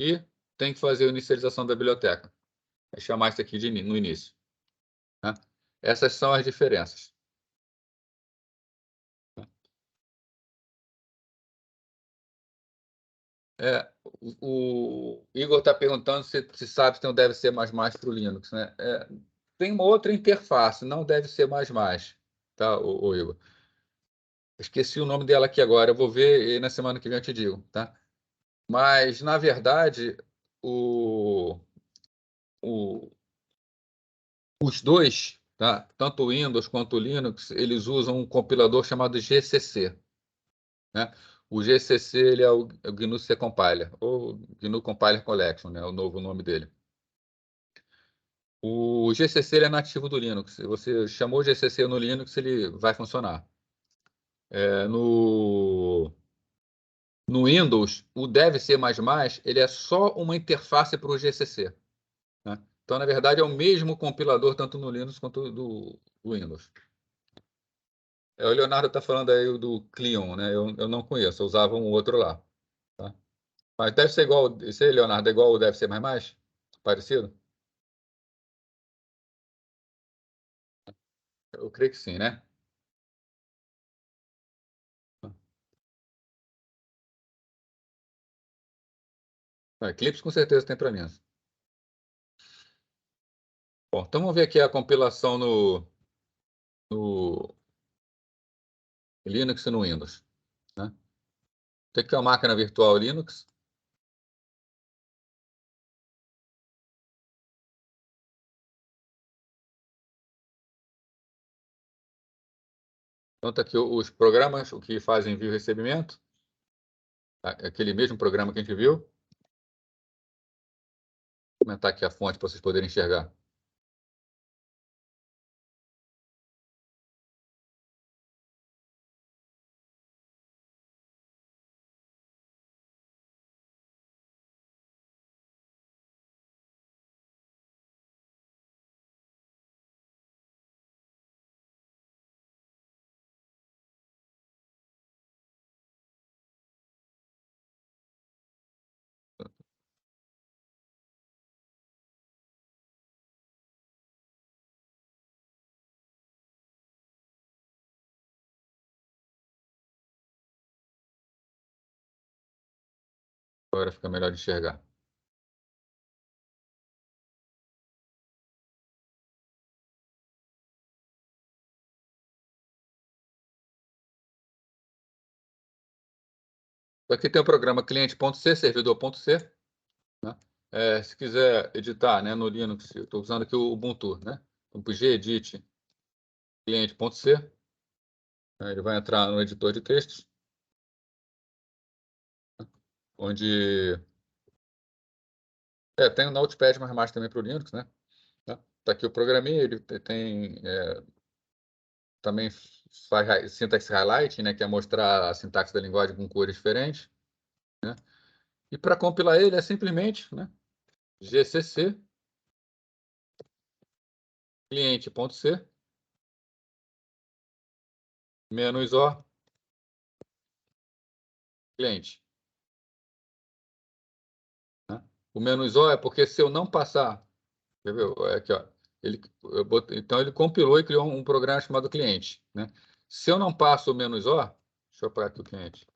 e tenho que fazer a inicialização da biblioteca. É chamar isso aqui no início. Né? Essas são as diferenças. O Igor está perguntando se sabe se não deve ser mais para o Linux, né? Tem uma outra interface, não deve ser mais, tá, o Igor? Esqueci o nome dela aqui agora, eu vou ver e na semana que vem eu te digo, tá? Mas, na verdade, o, os dois, tá? Tanto o Windows quanto o Linux, eles usam um compilador chamado GCC, né? O GCC ele é o GNU C Compiler, ou GNU Compiler Collection, né? O novo nome dele. O GCC ele é nativo do Linux. Se você chamou o GCC no Linux, ele vai funcionar. No Windows, o Dev C++ ele é só uma interface para o GCC. Né? Então, na verdade, é o mesmo compilador tanto no Linux quanto do Windows. O Leonardo está falando aí do Cleon, né? Eu não conheço, eu usava um outro lá. Tá? Mas deve ser igual, esse aí, Leonardo, é igual o Dev C++? Parecido? Eu creio que sim, né? Eclipse com certeza tem para Linux. Bom, então vamos ver aqui a compilação no Linux e no Windows. Né? Tem que ter uma máquina virtual Linux. Então está aqui os programas, o que fazem envio e recebimento. Aquele mesmo programa que a gente viu. Vou aumentar aqui a fonte para vocês poderem enxergar. Agora fica melhor de enxergar. Aqui tem o programa cliente.c, servidor.c. Né? Se quiser editar, né, no Linux, eu estou usando aqui o Ubuntu. Né? Então, para o gedit cliente.c, né, ele vai entrar no editor de textos, onde tem o Notepad++ também para o Linux. Né? Tá aqui o programinha, ele tem também faz syntax highlight, né, que é mostrar a sintaxe da linguagem com cores diferentes. Né? E para compilar ele é simplesmente, né, gcc cliente.c -o cliente. Né? O -o é porque se eu não passar, quer ver? Aqui, ó, então ele compilou e criou um programa chamado cliente. Né? Se eu não passo o -o, deixa eu apagar aqui o cliente.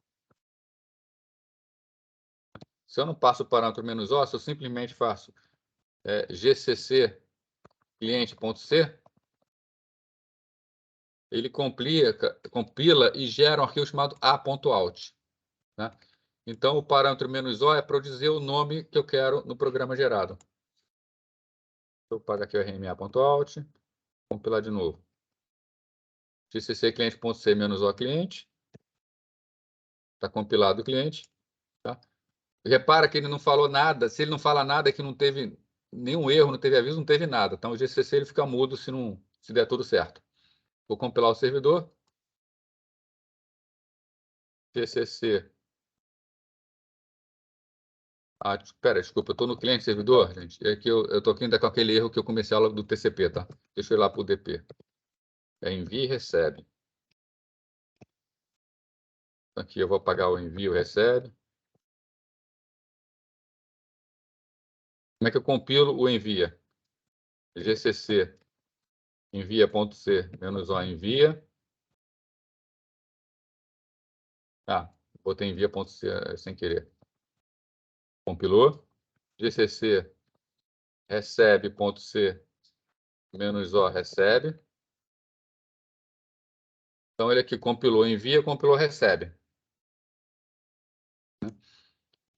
Se eu não passo o parâmetro -o, se eu simplesmente faço gcc cliente.c, ele compila e gera um arquivo chamado a.out. Né? Então, o parâmetro -o é para eu dizer o nome que eu quero no programa gerado. Eu pago aqui o rma.out, compilar de novo. gcc cliente.c -o cliente. Está compilado o cliente. Tá? Repara que ele não falou nada. Se ele não fala nada, é que não teve nenhum erro, não teve aviso, não teve nada. Então, o GCC ele fica mudo se der tudo certo. Vou compilar o servidor. GCC. Espera, desculpa, eu estou no cliente servidor, gente. É que eu estou aqui ainda com aquele erro que eu comecei a aula do TCP, tá? Deixa eu ir lá para o DP. Envia e recebe. Aqui eu vou apagar o envio e recebe. Como é que eu compilo o envia? GCC envia.c menos O envia. Botei envia.c sem querer. Compilou. GCC recebe.c menos O recebe. Então, ele aqui compilou envia, compilou recebe.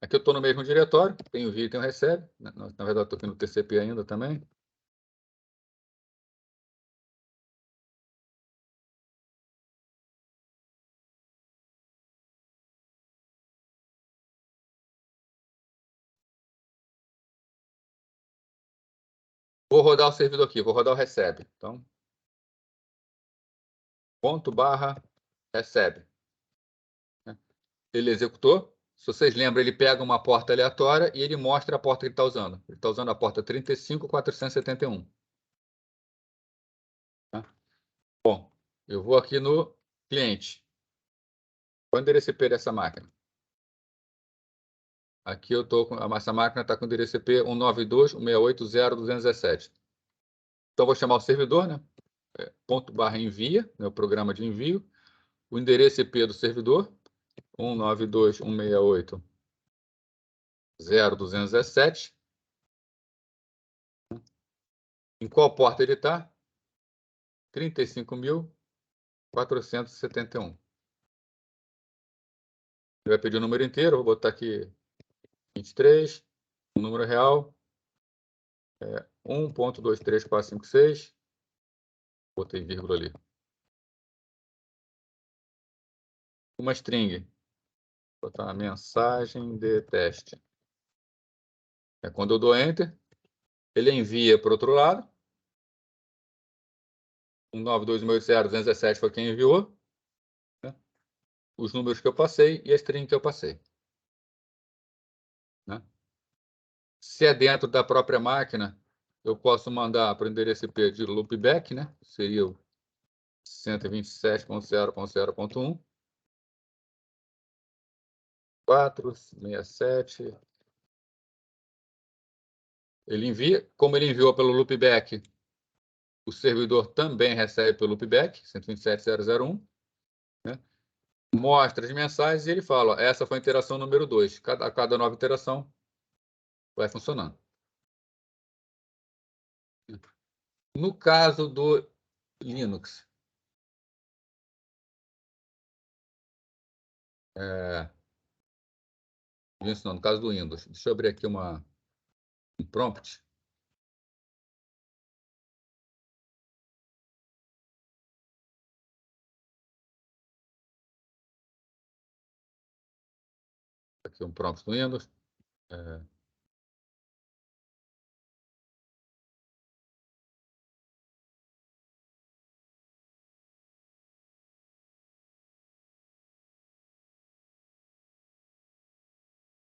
Aqui eu estou no mesmo diretório, tem envia e tem o recebe. Na verdade, estou aqui no TCP ainda também. Vou rodar o servidor aqui, vou rodar o recebe. Então, /recebe. Ele executou. Se vocês lembram, ele pega uma porta aleatória e ele mostra a porta que ele está usando. Ele está usando a porta 35.471. Bom, eu vou aqui no cliente. Qual é o endereço IP dessa máquina? Aqui eu estou com essa máquina está com o endereço IP 192.168.0.217. Então, vou chamar o servidor, né? /envia, né, o programa de envio. O endereço IP do servidor, 192.168.0.217. Em qual porta ele está? 35.471. Ele vai pedir o número inteiro, vou botar aqui 23, o número real é 1.23456. Botei vírgula ali. Uma string. Vou botar uma mensagem de teste. Quando eu dou Enter, ele envia para o outro lado. 192.168.0.217 foi quem enviou. Né? Os números que eu passei e a string que eu passei. Né? Se é dentro da própria máquina, eu posso mandar para o endereço IP de loopback, né? Seria o 127.0.0.1. 467. Ele envia, como ele enviou pelo loopback, o servidor também recebe pelo loopback, 127.0.0.1, né? Mostra as mensagens e ele fala, ó, essa foi a interação número 2. Cada nova interação vai funcionando. No caso do Linux, no caso do Windows, deixa eu abrir aqui um prompt. Aqui um prompt do Windows.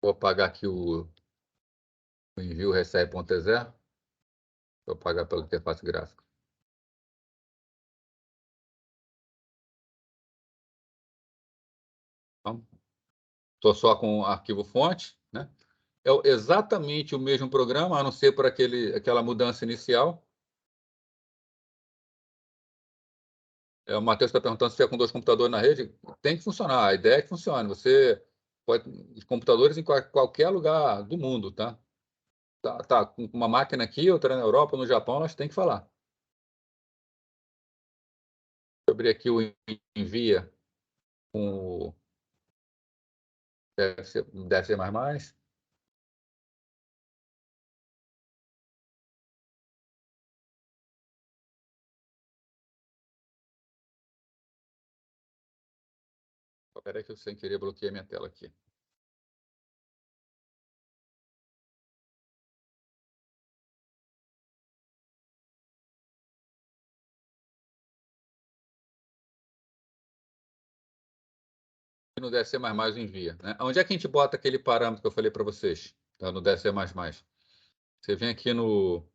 Vou apagar aqui o envio recebe.exe. Vou apagar pela interface gráfica. Então, estou só com o arquivo fonte, né? É exatamente o mesmo programa, a não ser por aquela mudança inicial. O Matheus está perguntando se tiver com 2 computadores na rede. Tem que funcionar, a ideia é que funcione. Você pode... Os computadores em qualquer lugar do mundo, tá? Tá com uma máquina aqui, outra na Europa, no Japão, elas têm que falar. Vou abrir aqui o envia com o... Deve ser mais. Espera aí que eu sem querer bloqueei minha tela aqui. No DSC++ envia. Né? Onde é que a gente bota aquele parâmetro que eu falei para vocês? Tá? No DSC++. Você vem aqui no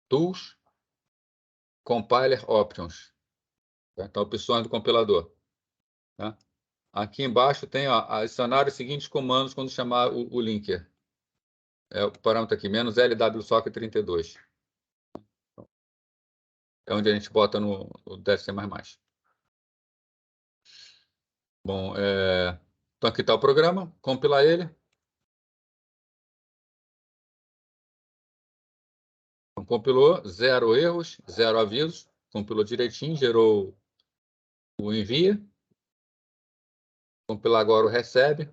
Tools, Compiler Options. Tá? Então, opções do compilador. Tá? Aqui embaixo tem, ó, adicionar os seguintes comandos quando chamar o linker. É o parâmetro aqui, menos LWSOC 32. É onde a gente bota no DFC++. Bom, então aqui está o programa, compilar ele. Então, compilou, 0 erros, 0 avisos, compilou direitinho, gerou o envia. Compilar agora o recebe.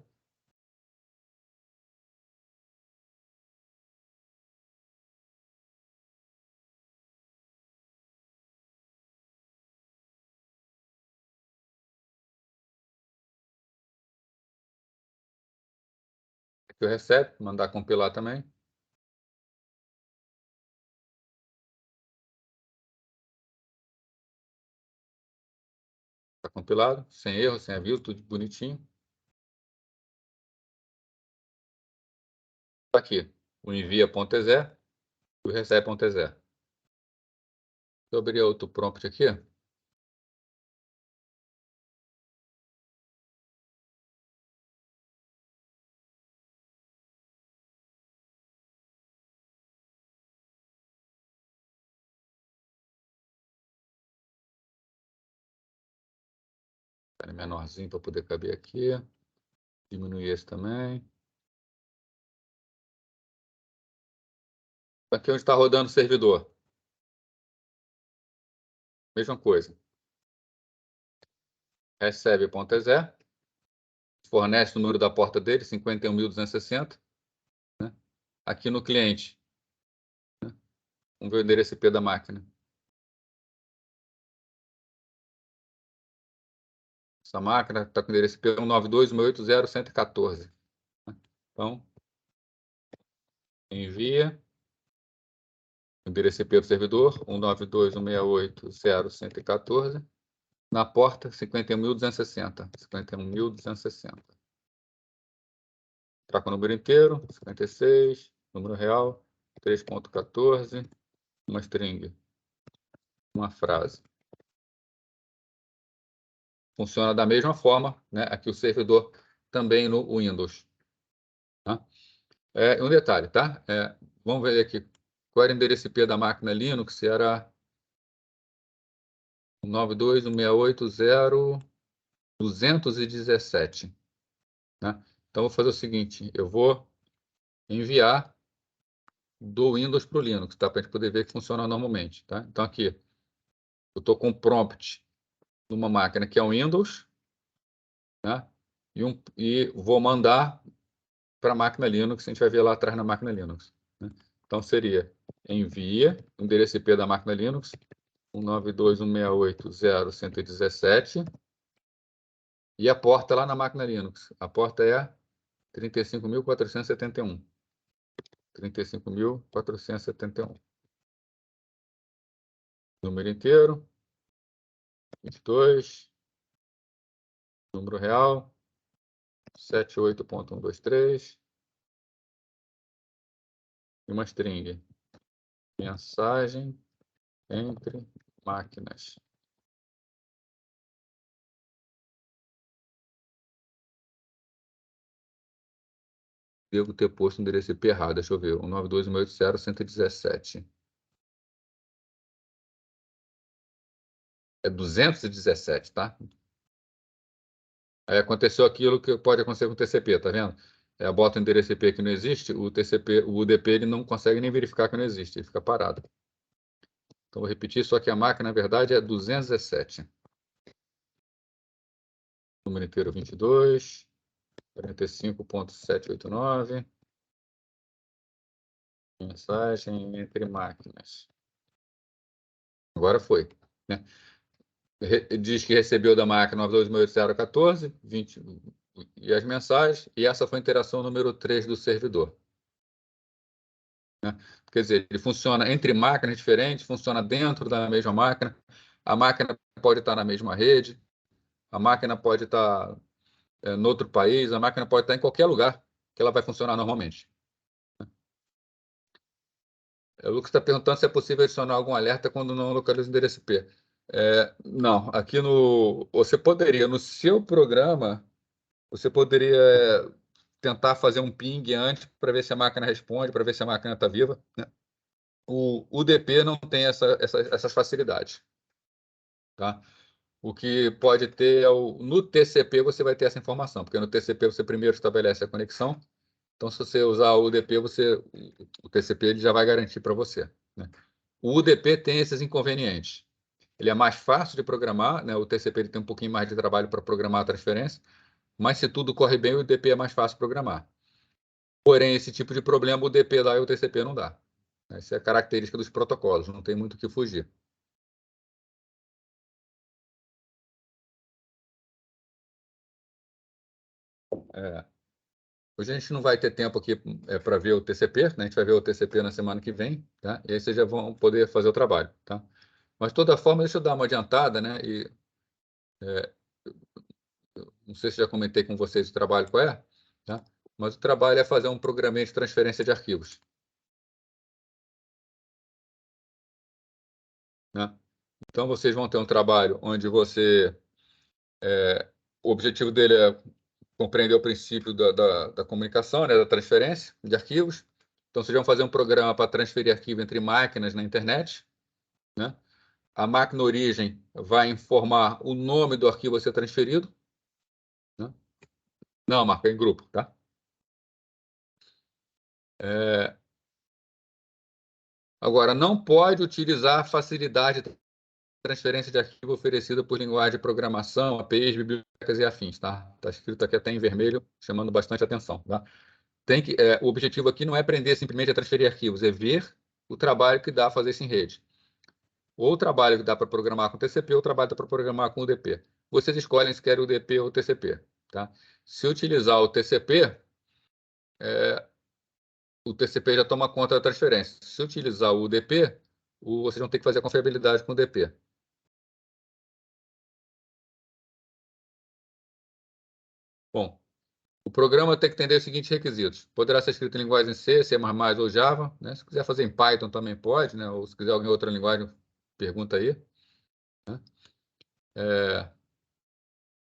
Aqui o recebe, mandar compilar também. Está compilado, sem erro, sem aviso, tudo bonitinho. Aqui, o envia.exe e o recebe.exe. Eu abrir outro prompt aqui. Menorzinho para poder caber aqui. Diminuir esse também. Aqui onde está rodando o servidor. Mesma coisa. Recebe.exe. Fornece o número da porta dele, 51.260. Né? Aqui no cliente. Né? Vamos ver o endereço IP da máquina. Essa máquina está com o endereço IP 192.180.114. Então, envia. Endereço IP do servidor, 192.168.0.114. Na porta, 51.260. 51.260. Troca o número inteiro, 56. Número real, 3.14. Uma string. Uma frase. Funciona da mesma forma, né? Aqui o servidor também no Windows. Tá? Um detalhe, tá? Vamos ver aqui. Qual era o endereço IP da máquina Linux? Era 192.168.0.217. Né? Então, vou fazer o seguinte. Eu vou enviar do Windows para o Linux, tá? Para a gente poder ver que funciona normalmente. Tá? Então, aqui, eu estou com um prompt numa máquina que é o Windows. Né? E vou mandar para a máquina Linux. A gente vai ver lá atrás na máquina Linux. Né? Então, seria envia, endereço IP da máquina Linux, 192.168.0.117. E a porta lá na máquina Linux. A porta é 35.471. 35.471. Número inteiro. 22. Número real. 78.123. E uma string. Mensagem entre máquinas. Devo ter posto o endereço IP errado. Deixa eu ver. 192.180.117. É 217, tá? Aí aconteceu aquilo que pode acontecer com o TCP, tá vendo? Bota o endereço IP que não existe, o TCP, o UDP, ele não consegue nem verificar que não existe, ele fica parado. Então, vou repetir, só que a máquina, na verdade, é 217. Número inteiro 22, 45.789. Mensagem entre máquinas. Agora foi. Né? Diz que recebeu da máquina 92.814, 20 e as mensagens, e essa foi a interação número 3 do servidor. Né? Quer dizer, ele funciona entre máquinas diferentes, funciona dentro da mesma máquina, a máquina pode estar na mesma rede, a máquina pode estar em outro país, a máquina pode estar em qualquer lugar que ela vai funcionar normalmente. O Lucas está perguntando se é possível adicionar algum alerta quando não localiza o endereço IP. Não, aqui no... Você poderia, no seu programa, você poderia tentar fazer um ping antes para ver se a máquina responde, para ver se a máquina está viva, né? O UDP não tem essas facilidades. Tá? O que pode ter no TCP você vai ter essa informação, porque no TCP você primeiro estabelece a conexão. Então, se você usar o UDP, o TCP ele já vai garantir para você, né? O UDP tem esses inconvenientes. Ele é mais fácil de programar, né? O TCP ele tem um pouquinho mais de trabalho para programar a transferência, mas se tudo corre bem, o UDP é mais fácil de programar. Porém, esse tipo de problema o UDP dá e o TCP não dá. Essa é a característica dos protocolos, não tem muito o que fugir. Hoje a gente não vai ter tempo aqui para ver o TCP, né? A gente vai ver o TCP na semana que vem, tá? E aí vocês já vão poder fazer o trabalho, tá? Mas, de toda forma, deixa eu dar uma adiantada, né? Não sei se já comentei com vocês o trabalho qual é, tá? Mas o trabalho é fazer um programinha de transferência de arquivos, né? Então, vocês vão ter um trabalho onde o objetivo dele é compreender o princípio da comunicação, né? Da transferência de arquivos. Então, vocês vão fazer um programa para transferir arquivo entre máquinas na internet, né? A máquina origem vai informar o nome do arquivo a ser transferido, né? Não, marca em grupo, tá? Agora, não pode utilizar a facilidade de transferência de arquivo oferecida por linguagem de programação, APIs, bibliotecas e afins, tá? Está escrito aqui até em vermelho, chamando bastante atenção, tá? O objetivo aqui não é aprender simplesmente a transferir arquivos, é ver o trabalho que dá a fazer isso em rede. Ou o trabalho que dá para programar com TCP, ou o trabalho que dá para programar com UDP. Vocês escolhem se querem UDP ou TCP, tá? Se utilizar o TCP, o TCP já toma conta da transferência. Se utilizar o UDP, vocês vão ter que fazer a confiabilidade com o UDP. Bom, o programa tem que atender os seguintes requisitos. Poderá ser escrito em linguagem C, C++ ou Java, né? Se quiser fazer em Python também pode, né? Ou se quiser alguma outra linguagem, pergunta aí, né?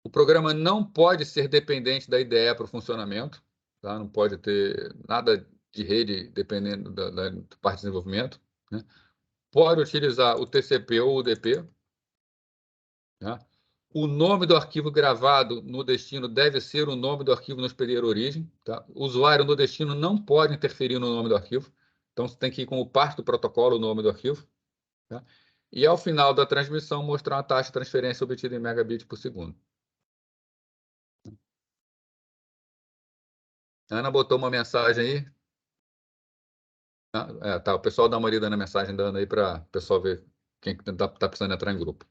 O programa não pode ser dependente da IDE para o funcionamento, tá? Não pode ter nada de rede dependendo da parte de desenvolvimento, né? Pode utilizar o TCP ou o UDP, né? O nome do arquivo gravado no destino deve ser o nome do arquivo no hospedeiro origem, tá? O usuário no destino não pode interferir no nome do arquivo, então você tem que ir como parte do protocolo o nome do arquivo, tá? E ao final da transmissão mostrar a taxa de transferência obtida em megabit por segundo. A Ana botou uma mensagem aí. Tá, o pessoal dá uma lida na mensagem dando aí para o pessoal ver quem está precisando entrar em grupo.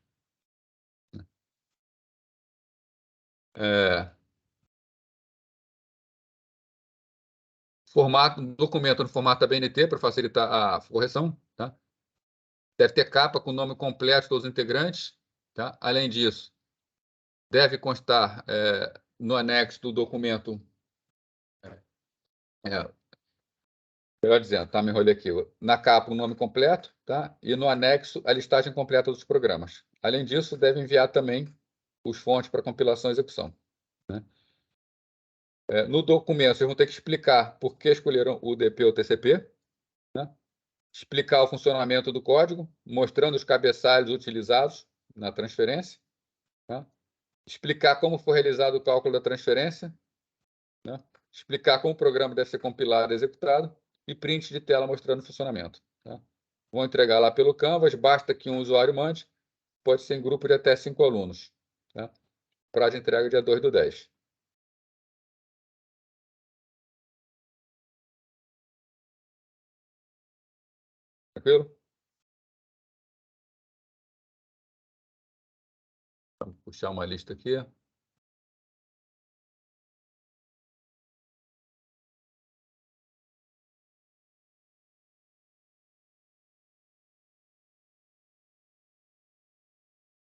Documento no formato ABNT para facilitar a correção, tá? Deve ter capa com o nome completo de todos os integrantes, tá? Além disso, deve constar no anexo do documento, melhor dizendo, tá? Me enrolei aqui. Na capa o nome completo, tá? E no anexo a listagem completa dos programas. Além disso, deve enviar também os fontes para compilação e execução, né? No documento, vocês vão ter que explicar por que escolheram o UDP ou TCP, né? Explicar o funcionamento do código, mostrando os cabeçalhos utilizados na transferência, né? Explicar como foi realizado o cálculo da transferência, né? Explicar como o programa deve ser compilado e executado, e print de tela mostrando o funcionamento, tá? Vão entregar lá pelo Canvas, basta que um usuário mande, pode ser em grupo de até 5 alunos, tá? Prazo de entrega dia 2/10. Tranquilo? Vamos puxar uma lista aqui.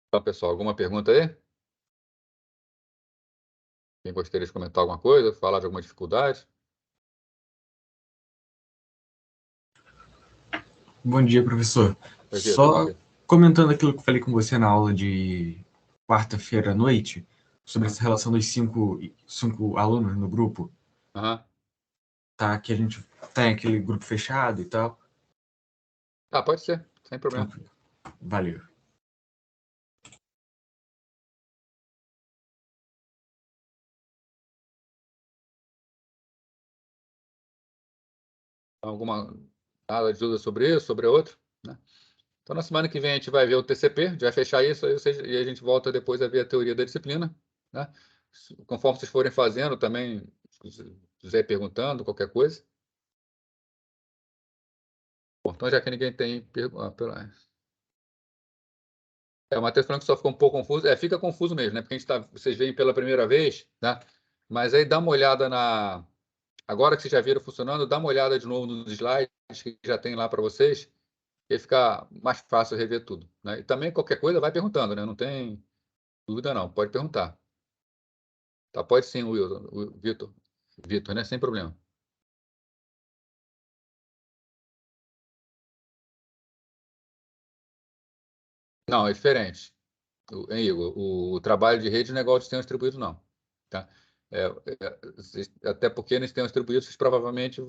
Então, pessoal, alguma pergunta aí? Quem gostaria de comentar alguma coisa, falar de alguma dificuldade? Bom dia, professor. Oi, Vitor, Só bom dia. comentando aquilo que eu falei com você na aula de quarta-feira à noite, sobre essa relação dos cinco alunos no grupo. Aham. Tá? Que a gente tem aquele grupo fechado e tal. Ah, pode ser, sem problema. Tranquilo. Valeu. Alguma nada de dúvida sobre isso, sobre outro, né? Então, na semana que vem a gente vai ver o TCP, a gente vai fechar isso, e a gente volta depois a ver a teoria da disciplina, né? Conforme vocês forem fazendo também, se quiser perguntando, qualquer coisa. Bom, então, já que ninguém tem pergunta. O Matheus falando que só ficou um pouco confuso. Fica confuso mesmo, né? Porque vocês veem pela primeira vez, né? Mas aí dá uma olhada na. Agora que vocês já viram funcionando, dá uma olhada de novo nos slides que já tem lá para vocês, e aí fica mais fácil rever tudo, né? E também qualquer coisa vai perguntando, né? Não tem dúvida não, pode perguntar. Tá, pode sim, o Vitor. Vitor, né? Sem problema. Não, é diferente. Hein, Igor? O trabalho de rede não é igual ao de sistema distribuído, não. Tá? Até porque no sistema distribuído, vocês provavelmente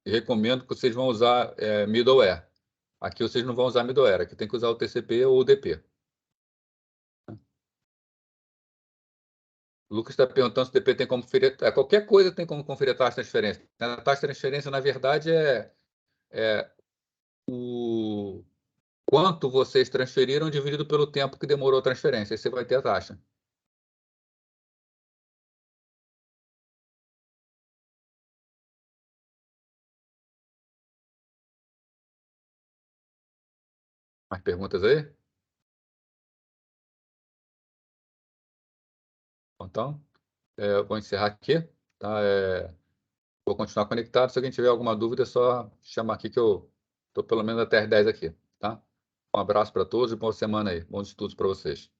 recomendo que vocês vão usar middleware. Aqui vocês não vão usar middleware, aqui tem que usar o TCP ou o DP. O Lucas está perguntando se o DP tem como conferir. Qualquer coisa tem como conferir a taxa de transferência. A taxa de transferência, na verdade, é o quanto vocês transferiram dividido pelo tempo que demorou a transferência. Aí você vai ter a taxa. Mais perguntas aí? Então, eu vou encerrar aqui. Tá? Vou continuar conectado. Se alguém tiver alguma dúvida, é só chamar aqui que eu estou pelo menos até as 10 aqui. Tá? Um abraço para todos e boa semana aí. Bons estudos para vocês.